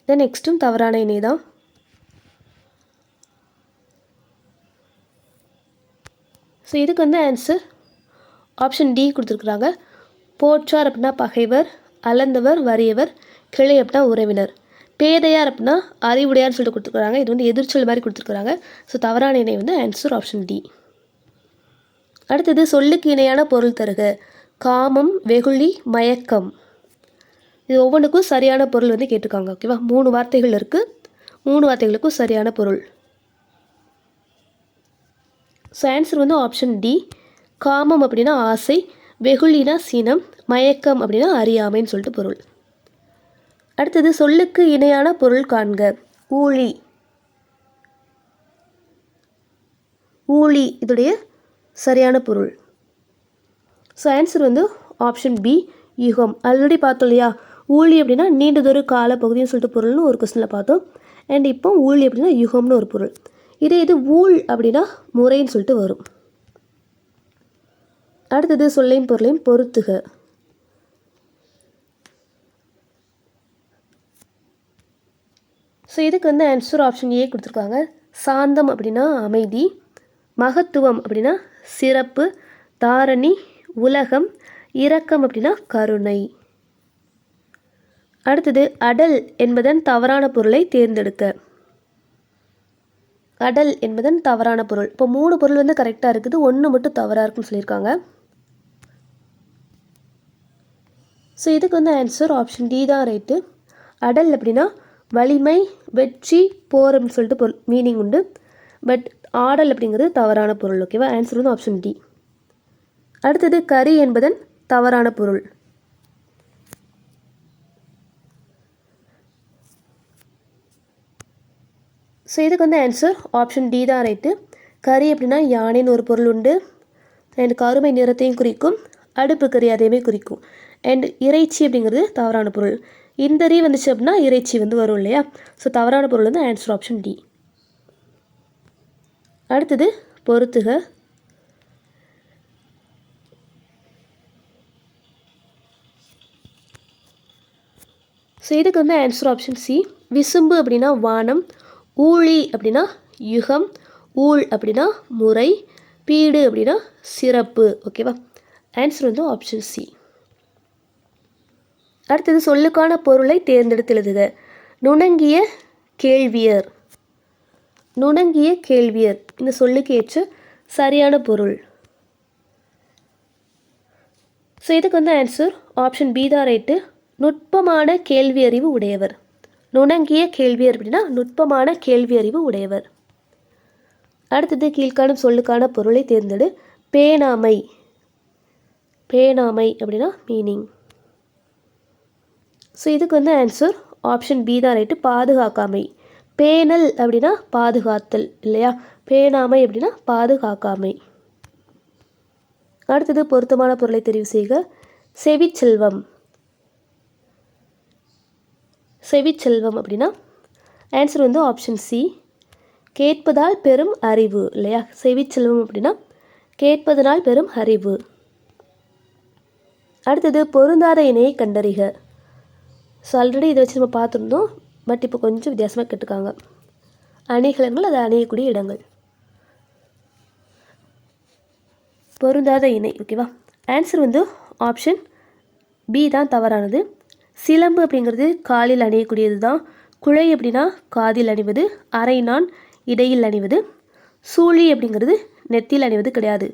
தென் நெக்ஸ்ட்டும் தவறான இணை தான். ஸோ இதுக்கு வந்து ஆன்சர் ஆப்ஷன் டி கொடுத்துருக்குறாங்க. போற்றார் அப்படின்னா பகைவர், அளந்தவர் வறியவர், கிளை அப்படின்னா உறவினர், பேதையார் அப்படின்னா அறிவுடையார்னு சொல்லிட்டு கொடுத்துருக்குறாங்க. இது வந்து எதிர்ச்சொல் மாதிரி கொடுத்துருக்குறாங்க. ஸோ தவறான இணை வந்து ஆன்சர் ஆப்ஷன் டி. அடுத்தது சொல்லுக்கு இணையான பொருள் தருக. காமம், வெகுளி, மயக்கம். இது ஒவ்வொன்றுக்கும் சரியான பொருள் வந்து கேட்டிருக்காங்க. ஓகேவா, 3 வார்த்தைகள் இருக்குது. 3 வார்த்தைகளுக்கும் சரியான பொருள். ஸோ ஆன்சர் வந்து ஆப்ஷன் டி. காமம் அப்படின்னா ஆசை, வெகுளினா சினம், மயக்கம் அப்படின்னா அறியாமைன்னு சொல்லிட்டு பொருள். அடுத்தது சொல்லுக்கு இணையான பொருள் காண்க. ஊழி, ஊழி இதோடைய சரியான பொருள். ஸோ ஆன்சர் வந்து ஆப்ஷன் பி யுகம். ஆல்ரெடி பார்த்தோம் இல்லையா, ஊழி அப்படின்னா நீண்டதொரு காலப்பகுதின்னு சொல்லிட்டு பொருள்னு ஒரு கொஸ்டினில் பார்த்தோம். அண்ட் இப்போ ஊழி அப்படின்னா யுகம்னு ஒரு பொருள். இது ஊழ் அப்படின்னா முறைன்னு சொல்லிட்டு வரும். அடுத்தது சொல்லையும் பொருளையும் பொறுத்துக. ஸோ இதுக்கு வந்து ஆன்சர் ஆப்ஷன் ஏ கொடுத்துருக்காங்க. சாந்தம் அப்படின்னா அமைதி, மகத்துவம் அப்படின்னா சிறப்பு, தாரணி உலகம், இரக்கம் அப்படின்னா கருணை. அடுத்தது அடல் என்பதன் தவறான பொருளை தேர்ந்தெடுக்க. அடல் என்பதன் தவறான பொருள். இப்போ 3 பொருள் வந்து கரெக்டாக இருக்குது, 1 மட்டும் தவறாக இருக்குன்னு சொல்லியிருக்காங்க. ஸோ இதுக்கு வந்து ஆன்சர் ஆப்ஷன் டி தான் ரைட்டு. அடல் அப்படின்னா வலிமை, வெற்றி, போர் அப்படின்னு சொல்லிட்டு பொருள் மீனிங் உண்டு. பட் ஆடல் அப்படிங்கிறது தவறான பொருள். ஓகேவா, ஆன்சர் வந்து ஆப்ஷன் டி. அடுத்தது கரி என்பதன் தவறான பொருள். ஸோ இதுக்கு வந்து ஆன்சர் ஆப்ஷன் டி தான் ரைட்டு. கரி அப்படின்னா யானைன்னு ஒரு பொருள் உண்டு. அண்ட் கருமை நிறத்தையும் குறிக்கும், அடுப்பு கறி அதையுமே குறிக்கும். அண்ட் இறைச்சி அப்படிங்கிறது தவறான பொருள். இந்த ரீ வந்துச்சு அப்படின்னா இறைச்சி வந்து வரும் இல்லையா. ஸோ தவறான பொருள் வந்து ஆன்சர் ஆப்ஷன் டி. அடுத்தது பொறுத்துக. ஸோ இதுக்கு வந்து ஆன்சர் ஆப்ஷன் சி. விசும்பு அப்படின்னா வானம், ஊழி அப்படின்னா யுகம், ஊழ் அப்படின்னா முறை, பீடு அப்படின்னா சிறப்பு. ஓகேவா, ஆன்சர் வந்து ஆப்ஷன் சி. அடுத்தது சொல்லுக்கான பொருளை தேர்ந்தெடுத்து எழுதுக. நுணங்கிய கேள்வியர், நுணங்கிய கேள்வியர் இந்த சொல்லுக்கு ஏற்ற சரியான பொருள். ஸோ இதுக்கு வந்து ஆன்சர் ஆப்ஷன் பி தான் ரைட்டு. நுட்பமான கேள்வி அறிவு உடையவர். நுணங்கிய கேள்வியர் அப்படின்னா நுட்பமான கேள்வி அறிவு உடையவர். அடுத்தது கீழ்காணும் சொல்லுக்கான பொருளை தேர்ந்தெடு. பேணாமை, பேணாமை அப்படின்னா மீனிங். ஸோ இதுக்கு வந்து ஆன்சர் ஆப்ஷன் பி தான் ரைட்டு. பாதுகாக்காமை. பேணல் அப்படின்னா பாதுகாத்தல் இல்லையா, பேணாமை அப்படின்னா பாதுகாக்காமை. அடுத்தது பொருத்தமான பொருளை தெரிவு செய்க. செவிச்செல்வம், செவிச்செல்வம் அப்படின்னா ஆன்சர் வந்து ஆப்ஷன் சி. கேட்பதால் பெரும் அறிவு இல்லையா, செவிச்செல்வம் அப்படின்னா கேட்பதனால் பெரும் அறிவு. அடுத்தது பொருந்தாத இணையை கண்டறிக. ஸோ ஆல்ரெடி இதை வச்சு நம்ம பார்த்துருந்தோம், பட் இப்போ கொஞ்சம் வித்தியாசமாக கேட்டுக்காங்க. அணிகலன்கள், அதை அணியக்கூடிய இடங்கள். பொருந்தாத இணை. ஓகேவா, ஆன்சர் வந்து ஆப்ஷன் பி தான் தவறானது. சிலம்பு அப்படிங்கிறது காலில் அணியக்கூடியது தான். குழை அப்படின்னா காதில் அணிவது, அரைநான் இடையில் அணிவது. சூழி அப்படிங்கிறது நெத்தியில் அணிவது கிடையாது,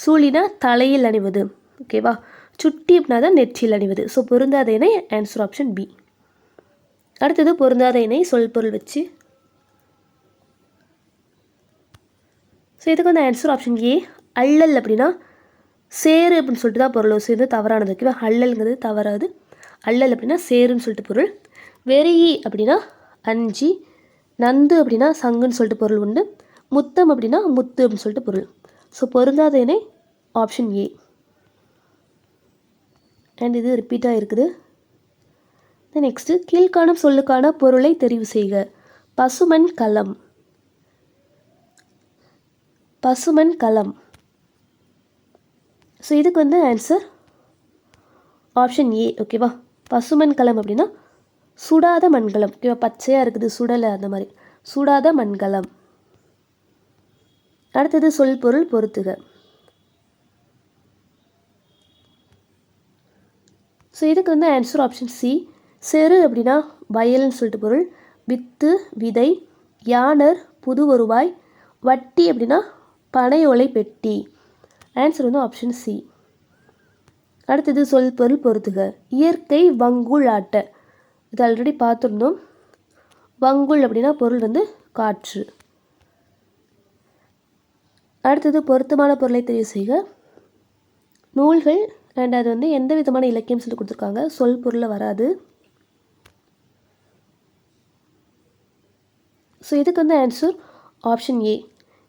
சூழினா தலையில் அணிவது. ஓகேவா, சுட்டி அப்படின்னா தான் நெற்றியில் அணிவது. ஸோ பொருந்தாத இணை ஆன்சர் ஆப்ஷன் பி. அடுத்தது பொருந்தாத இணை சொல் பொருள் வச்சு. ஸோ இதுக்கு வந்து ஆன்சர் ஆப்ஷன் ஏ. அள்ளல் அப்படின்னா சேரு அப்படின்னு சொல்லிட்டு தான் பொருள். சேர்ந்து தவறானது. ஓகேவா, அள்ளல்ங்கிறது தவறாது. அள்ளல் அப்படின்னா சேருன்னு சொல்லிட்டு பொருள். வெறியி அப்படின்னா அஞ்சி, நந்து அப்படின்னா சங்குன்னு சொல்லிட்டு பொருள் உண்டு. முத்தம் அப்படின்னா முத்து அப்படின்னு சொல்லிட்டு பொருள். ஸோ பொருந்தாத இணை ஆப்ஷன் ஏ. அண்ட் இது ரிப்பீட்டாக இருக்குது. நெக்ஸ்ட்டு கீழ்காணும் சொல்லுக்கான பொருளை தெரிவு செய்க. பசுமன் களம், பசுமன் களம். ஸோ இதுக்கு வந்து ஆன்சர் ஆப்ஷன் ஏ. ஓகேவா, பசுமன் களம் அப்படின்னா சுடாத மண்கலம். ஓகேவா, பச்சையாக இருக்குது, சுடலை, அந்த மாதிரி சுடாத மண்கலம். அடுத்தது சொல் பொருள் பொறுத்துக. ஸோ இதுக்கு வந்து ஆன்சர் ஆப்ஷன் சி. செரு அப்படின்னா வயல்னு சொல்லிட்டு பொருள். வித்து விதை, யானர் புது வருவாய், வட்டி அப்படின்னா பனை ஓலை பெட்டி. ஆன்சர் வந்து ஆப்ஷன் சி. அடுத்தது சொல் பொருள் பொறுத்துக. இயற்கை வங்குள் ஆட்ட. இது ஆல்ரெடி பார்த்துருந்தோம். வங்குள் அப்படின்னா பொருள் வந்து காற்று. அடுத்தது பொருத்தமான பொருளை தெரிவு செய்க. நூல்கள் அண்ட் அது வந்து எந்த விதமான இலக்கியம் சொல்லி கொடுத்துருக்காங்க, சொல் பொருளில் வராது. ஸோ இதுக்கு வந்து ஆன்சர் ஆப்ஷன் ஏ.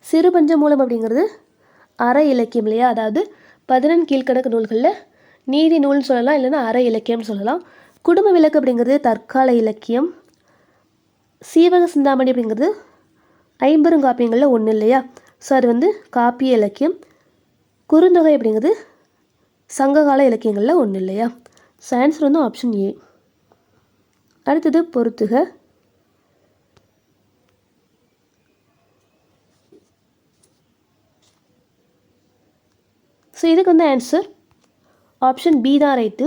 சிறுபஞ்சமூலம் அப்படிங்கிறது அரை இலக்கியம் இல்லையா, அதாவது 11 கீழ்க்கணக்கு நூல்களில் நீதி நூல்னு சொல்லலாம், இல்லைன்னா அரை இலக்கியம்னு சொல்லலாம். குடும்ப விளக்கு அப்படிங்கிறது தற்கால இலக்கியம். சீவக சிந்தாமணி அப்படிங்கிறது ஐம்பெருங்காப்பியங்களில் ஒன்று இல்லையா, ஸோ அது வந்து காப்பிய இலக்கியம். குறுந்தொகை அப்படிங்கிறது சங்ககால இலக்கியங்களில் ஒன்று இல்லையா, ஸோ ஆன்சர் வந்து ஆப்ஷன் ஏ. அடுத்தது பொறுத்துக. ஸோ இதுக்கு வந்து ஆன்சர் ஆப்ஷன் பி தான் ரைட்டு.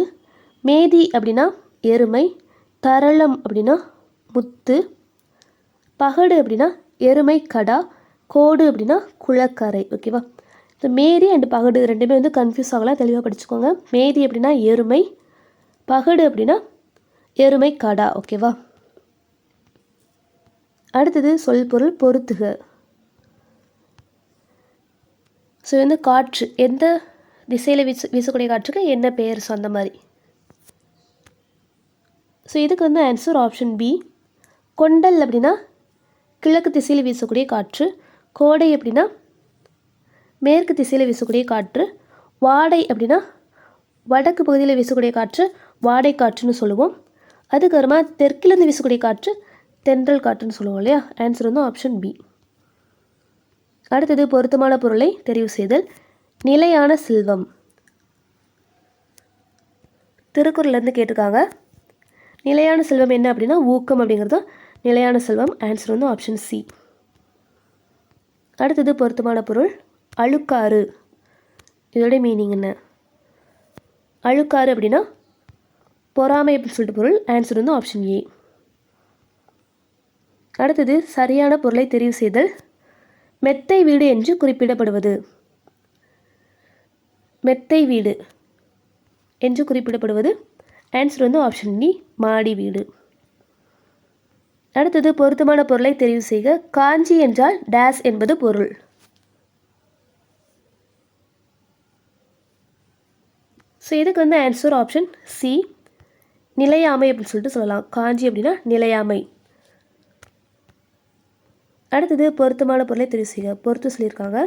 மேதி அப்படின்னா எருமை, தரளம் அப்படின்னா முத்து, பகடு அப்படின்னா எருமை கடா, கோடு அப்படின்னா குளக்கரை. ஓகேவா, இந்த மேதி அண்ட் பகடு ரெண்டுமே வந்து கன்ஃபியூஸ் ஆகலாம், தெளிவாக படிச்சுக்கோங்க. மேதி அப்படின்னா எருமை, பகடு அப்படின்னா எருமை கடா. ஓகேவா, அடுத்தது சொல் பொருள் பொறுத்துக. ஸோ வந்து காற்று எந்த திசையில் வீசக்கூடிய காற்றுக்கு என்ன பெயர், ஸோ அந்த மாதிரி. ஸோ இதுக்கு வந்து ஆன்சர் ஆப்ஷன் பி. கொண்டல் அப்படின்னா கிழக்கு திசையில் வீசக்கூடிய காற்று, கோடை அப்படின்னா மேற்கு திசையில் வீசக்கூடிய காற்று, வாடை அப்படின்னா வடக்கு பகுதியில் வீசக்கூடிய காற்று வாடை காற்றுன்னு சொல்லுவோம். அதுக்கப்புறமா தெற்கிலேருந்து வீசக்கூடிய காற்று தென்றல் காற்றுன்னு சொல்லுவோம் இல்லையா, ஆன்சர் வந்து ஆப்ஷன் பி. அடுத்தது பொருத்தமான பொருளை தெரிவு செய்தல். நிலையான செல்வம் திருக்குறள்லேருந்து கேட்டிருக்காங்க. நிலையான செல்வம் என்ன அப்படின்னா ஊக்கம் அப்படிங்கிறது நிலையான செல்வம், ஆன்சர் வந்து ஆப்ஷன் சி. அடுத்தது பொருத்தமான பொருள் அழுக்காறு. இதோட மீனிங் என்ன? அழுக்காறு அப்படின்னா பொறாமை அப்படின்னு சொல்லிட்டு பொருள், ஆன்சர் வந்து ஆப்ஷன் ஏ. அடுத்தது சரியான பொருளை தெரிவு செய்தல். மெத்தை வீடு என்று குறிப்பிடப்படுவது. மெத்தை வீடு என்று குறிப்பிடப்படுவது, ஆன்சர் வந்து ஆப்ஷன் டி மாடி வீடு. அடுத்தது பொருத்தமான பொருளை தெரிவு செய்க. காஞ்சி என்றால் டேஸ் என்பது பொருள். ஸோ இதுக்கு வந்து ஆன்சர் ஆப்ஷன் சி நிலையாமை அப்படின்னு சொல்லிட்டு சொல்லலாம். காஞ்சி அப்படின்னா நிலையாமை. அடுத்தது பொருத்தமான பொருளை தெரிவு செய்க. பொறுத்து சொல்லியிருக்காங்க.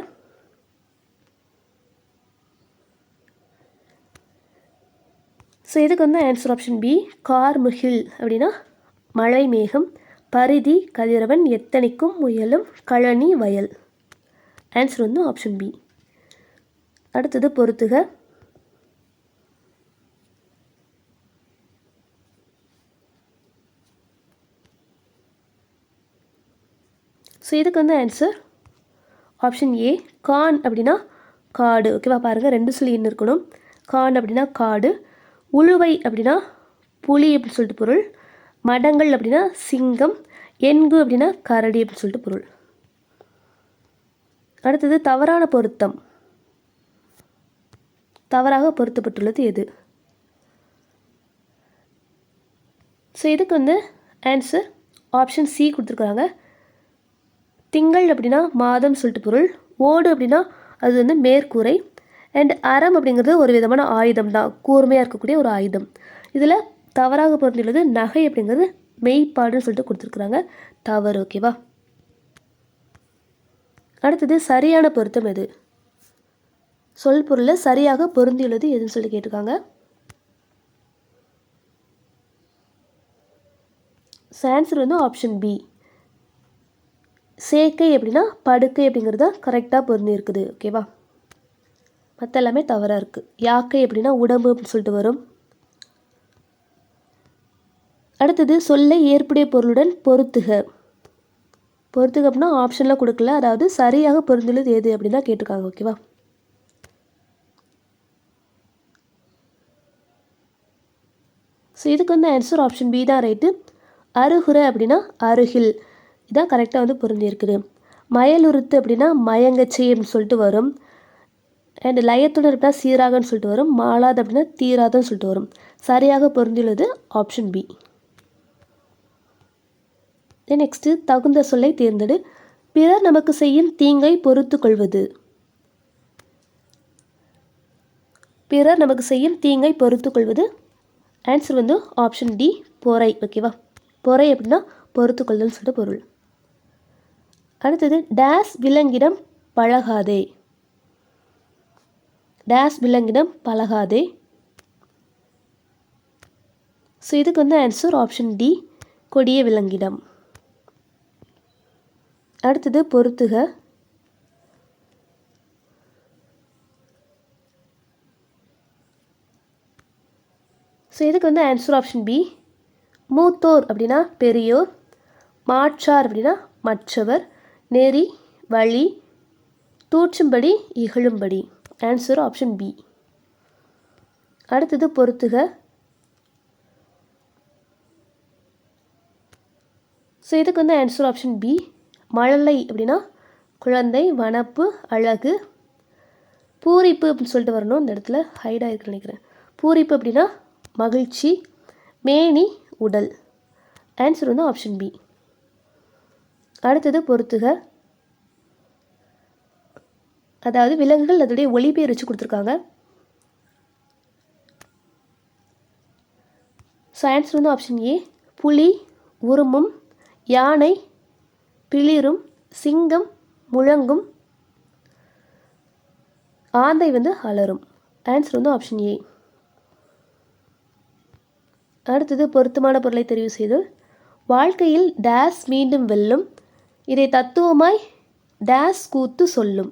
ஸோ இதுக்கு வந்து ஆன்சர் ஆப்ஷன் பி கார்முகில் அப்படின்னா மழை மேகம், பரிதி கதிரவன், எத்தனைக்கும் முயலும், கழனி வயல், ஆன்சர் வந்து ஆப்ஷன் பி. அடுத்தது பொறுத்துக. ஸோ இதுக்கு வந்து ஆன்சர் ஆப்ஷன் ஏ கான் அப்படின்னா காடு. ஓகேவா, பாருங்கள் ரெண்டு சொல்லி இன்னும் இருக்கணும். கான் அப்படின்னா காடு, உழுவை அப்படின்னா புலி அப்படின்னு சொல்லிட்டு பொருள், மடங்கள் அப்படின்னா சிங்கம், எண்கு அப்படின்னா கரடி அப்படின்னு சொல்லிட்டு பொருள். அடுத்தது தவறான பொருத்தம். தவறாக பொருத்தப்பட்டுள்ளது எது? ஸோ இதுக்கு வந்து ஆன்சர் ஆப்ஷன் சி கொடுத்துருக்குறாங்க. திங்கள் அப்படின்னா மாதம் சொல்லிட்டு பொருள், ஓடு அப்படின்னா அது வந்து மேற்கூரை, அண்ட் அறம் அப்படிங்கிறது ஒரு விதமான ஆயுதம் தான், கூர்மையாக இருக்கக்கூடிய ஒரு ஆயுதம். இதில் தவறாக பொருந்துள்ளது நகை அப்படிங்கிறது மெய்ப்பாடுன்னு சொல்லிட்டு கொடுத்துருக்குறாங்க, தவறு. ஓகேவா, அடுத்தது சரியான பொருத்தம் எது? சொல் பொருளில் சரியாக பொருந்தியுள்ளது எதுன்னு சொல்லி கேட்டிருக்காங்க. ஆன்சர் வந்து ஆப்ஷன் பி சேக்கை அப்படின்னா படுக்கை அப்படிங்கிறது தான் கரெக்டாக பொருந்தி இருக்குது. ஓகேவா, மற்ற எல்லாமே தவறாக இருக்குது. யாக்கை அப்படின்னா உடம்பு அப்படின்னு சொல்லிட்டு வரும். அடுத்தது சொல்லை ஏற்புடைய பொருளுடன் பொருத்துக. பொறுத்துக்க அப்படின்னா ஆப்ஷன்லாம் கொடுக்கல, அதாவது சரியாக பொருந்துள்ளது எது அப்படின்னு தான் கேட்டிருக்காங்க. ஓகேவா, ஸோ இதுக்கு வந்து ஆன்சர் ஆப்ஷன் பி தான் ரைட்டு. அருகுற அப்படின்னா அருகில், இதான் கரெக்டாக வந்து பொருந்திருக்குது. மயலுறுத்து அப்படின்னா மயங்கச்சி அப்படின்னு சொல்லிட்டு வரும். அண்ட் லயத்துடன் அப்படின்னா சீராகன்னு சொல்லிட்டு வரும். மாளாது அப்படின்னா தீராதன்னு சொல்லிட்டு வரும். சரியாக பொருந்தியுள்ளது ஆப்ஷன் பி. நெக்ஸ்ட்டு தகுந்த சொல்லை தேர்ந்தெடு. பிறர் நமக்கு செய்யும் தீங்கை பொறுத்து கொள்வது. பிறர் நமக்கு செய்யும் தீங்கை பொறுத்து கொள்வது. ஆன்சர் வந்து ஆப்ஷன் டி பொறை. ஓகேவா, பொறை அப்படின்னா பொறுத்து கொள்ளுதல் சொல்லிட்டு பொருள். அடுத்தது டேஸ் விலங்கிடம் பழகாதே. டேஸ் விலங்கிடம் பழகாதே. ஸோ இதுக்கு வந்து ஆன்சர் ஆப்ஷன் டி கொடிய விலங்கிடம். அடுத்தது பொறுத்துக. ஸோ இதுக்கு வந்து ஆன்சர் ஆப்ஷன் பி மூத்தோர் அப்படின்னா பெரியோர், மாற்றார் அப்படின்னா மற்றவர், நெறி வழி, தூற்றும்படி இகழும்படி. Answer option B. அடுத்தது பொறுத்துக. ஸோ இதுக்கு வந்து ஆன்சர் ஆப்ஷன் பி மழலை அப்படின்னா குழந்தை, வனப்பு, அழகு, பூரிப்பு அப்படின்னு சொல்லிட்டு வரணும். இந்த இடத்துல ஹைடாக இருக்குன்னு நினைக்கிறேன். பூரிப்பு அப்படின்னா மகிழ்ச்சி, மேனி, உடல். ஆன்சர் வந்து ஆப்ஷன் பி. அடுத்தது பொறுத்துக. அதாவது விலங்குகள் அதோடைய ஒளிபெயர் வச்சு கொடுத்துருக்காங்க. ஸோ ஆன்சர் வந்து ஆப்ஷன் ஏ புலி உருமும், யானை பிளிரும், சிங்கம் முழங்கும், ஆந்தை வந்து அலரும். ஆன்சர் வந்து ஆப்ஷன் ஏ. அடுத்தது பொருத்தமான பொருளை தெரிவு செய்து. வாழ்க்கையில் டேஸ் மீண்டும் வெல்லும், இதை தத்துவமாய் டேஸ் கூத்து சொல்லும்.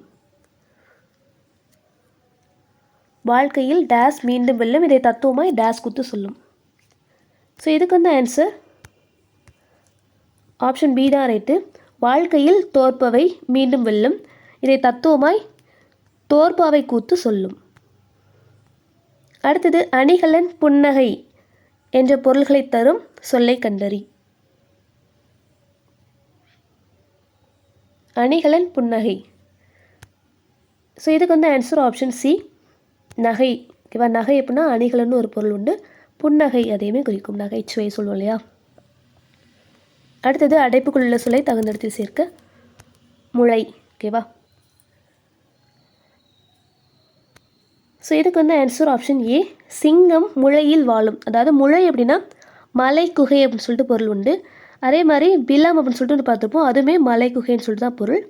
வாழ்க்கையில் டேஸ் மீண்டும் வெல்லும், இதை தத்துவமாய் டேஸ் கூத்து சொல்லும். ஸோ இதுக்கு வந்து ஆன்சர் ஆப்ஷன் பி தான் ரைட்டு. வாழ்க்கையில் தோற்பவை மீண்டும் வெல்லும், இதை தத்துவமாய் தோற்பாவை கூத்து சொல்லும். அடுத்தது அணிகலன் புன்னகை என்ற பொருள்களை தரும் சொல்லை கண்டறி. அணிகலன் புன்னகை. ஸோ இதுக்கு வந்து ஆன்சர் ஆப்ஷன் சி நகை. ஓகேவா, நகை அப்படின்னா அணிகலன்னு ஒரு பொருள் உண்டு, புன்னகை அதையுமே குறிக்கும், நகைச்சுவை சொல்லுவோம் இல்லையா. அடுத்தது அடைப்புக்குள்ள சொல்லை தகுந்தஇடத்தில் சேர்க்க. முளை. ஓகேவா, ஸோ இதுக்கு வந்து ஆன்சர் ஆப்ஷன் ஏ சிங்கம் முளையில் வாழும். அதாவது முளை அப்படின்னா மலை குகை அப்படின்னு சொல்லிட்டு பொருள் உண்டு. அதே மாதிரி பிலம் அப்படின்னு சொல்லிட்டு ஒன்று பார்த்துருப்போம், அதுவுமே மலை குகைன்னு சொல்லிட்டு தான் பொருள்.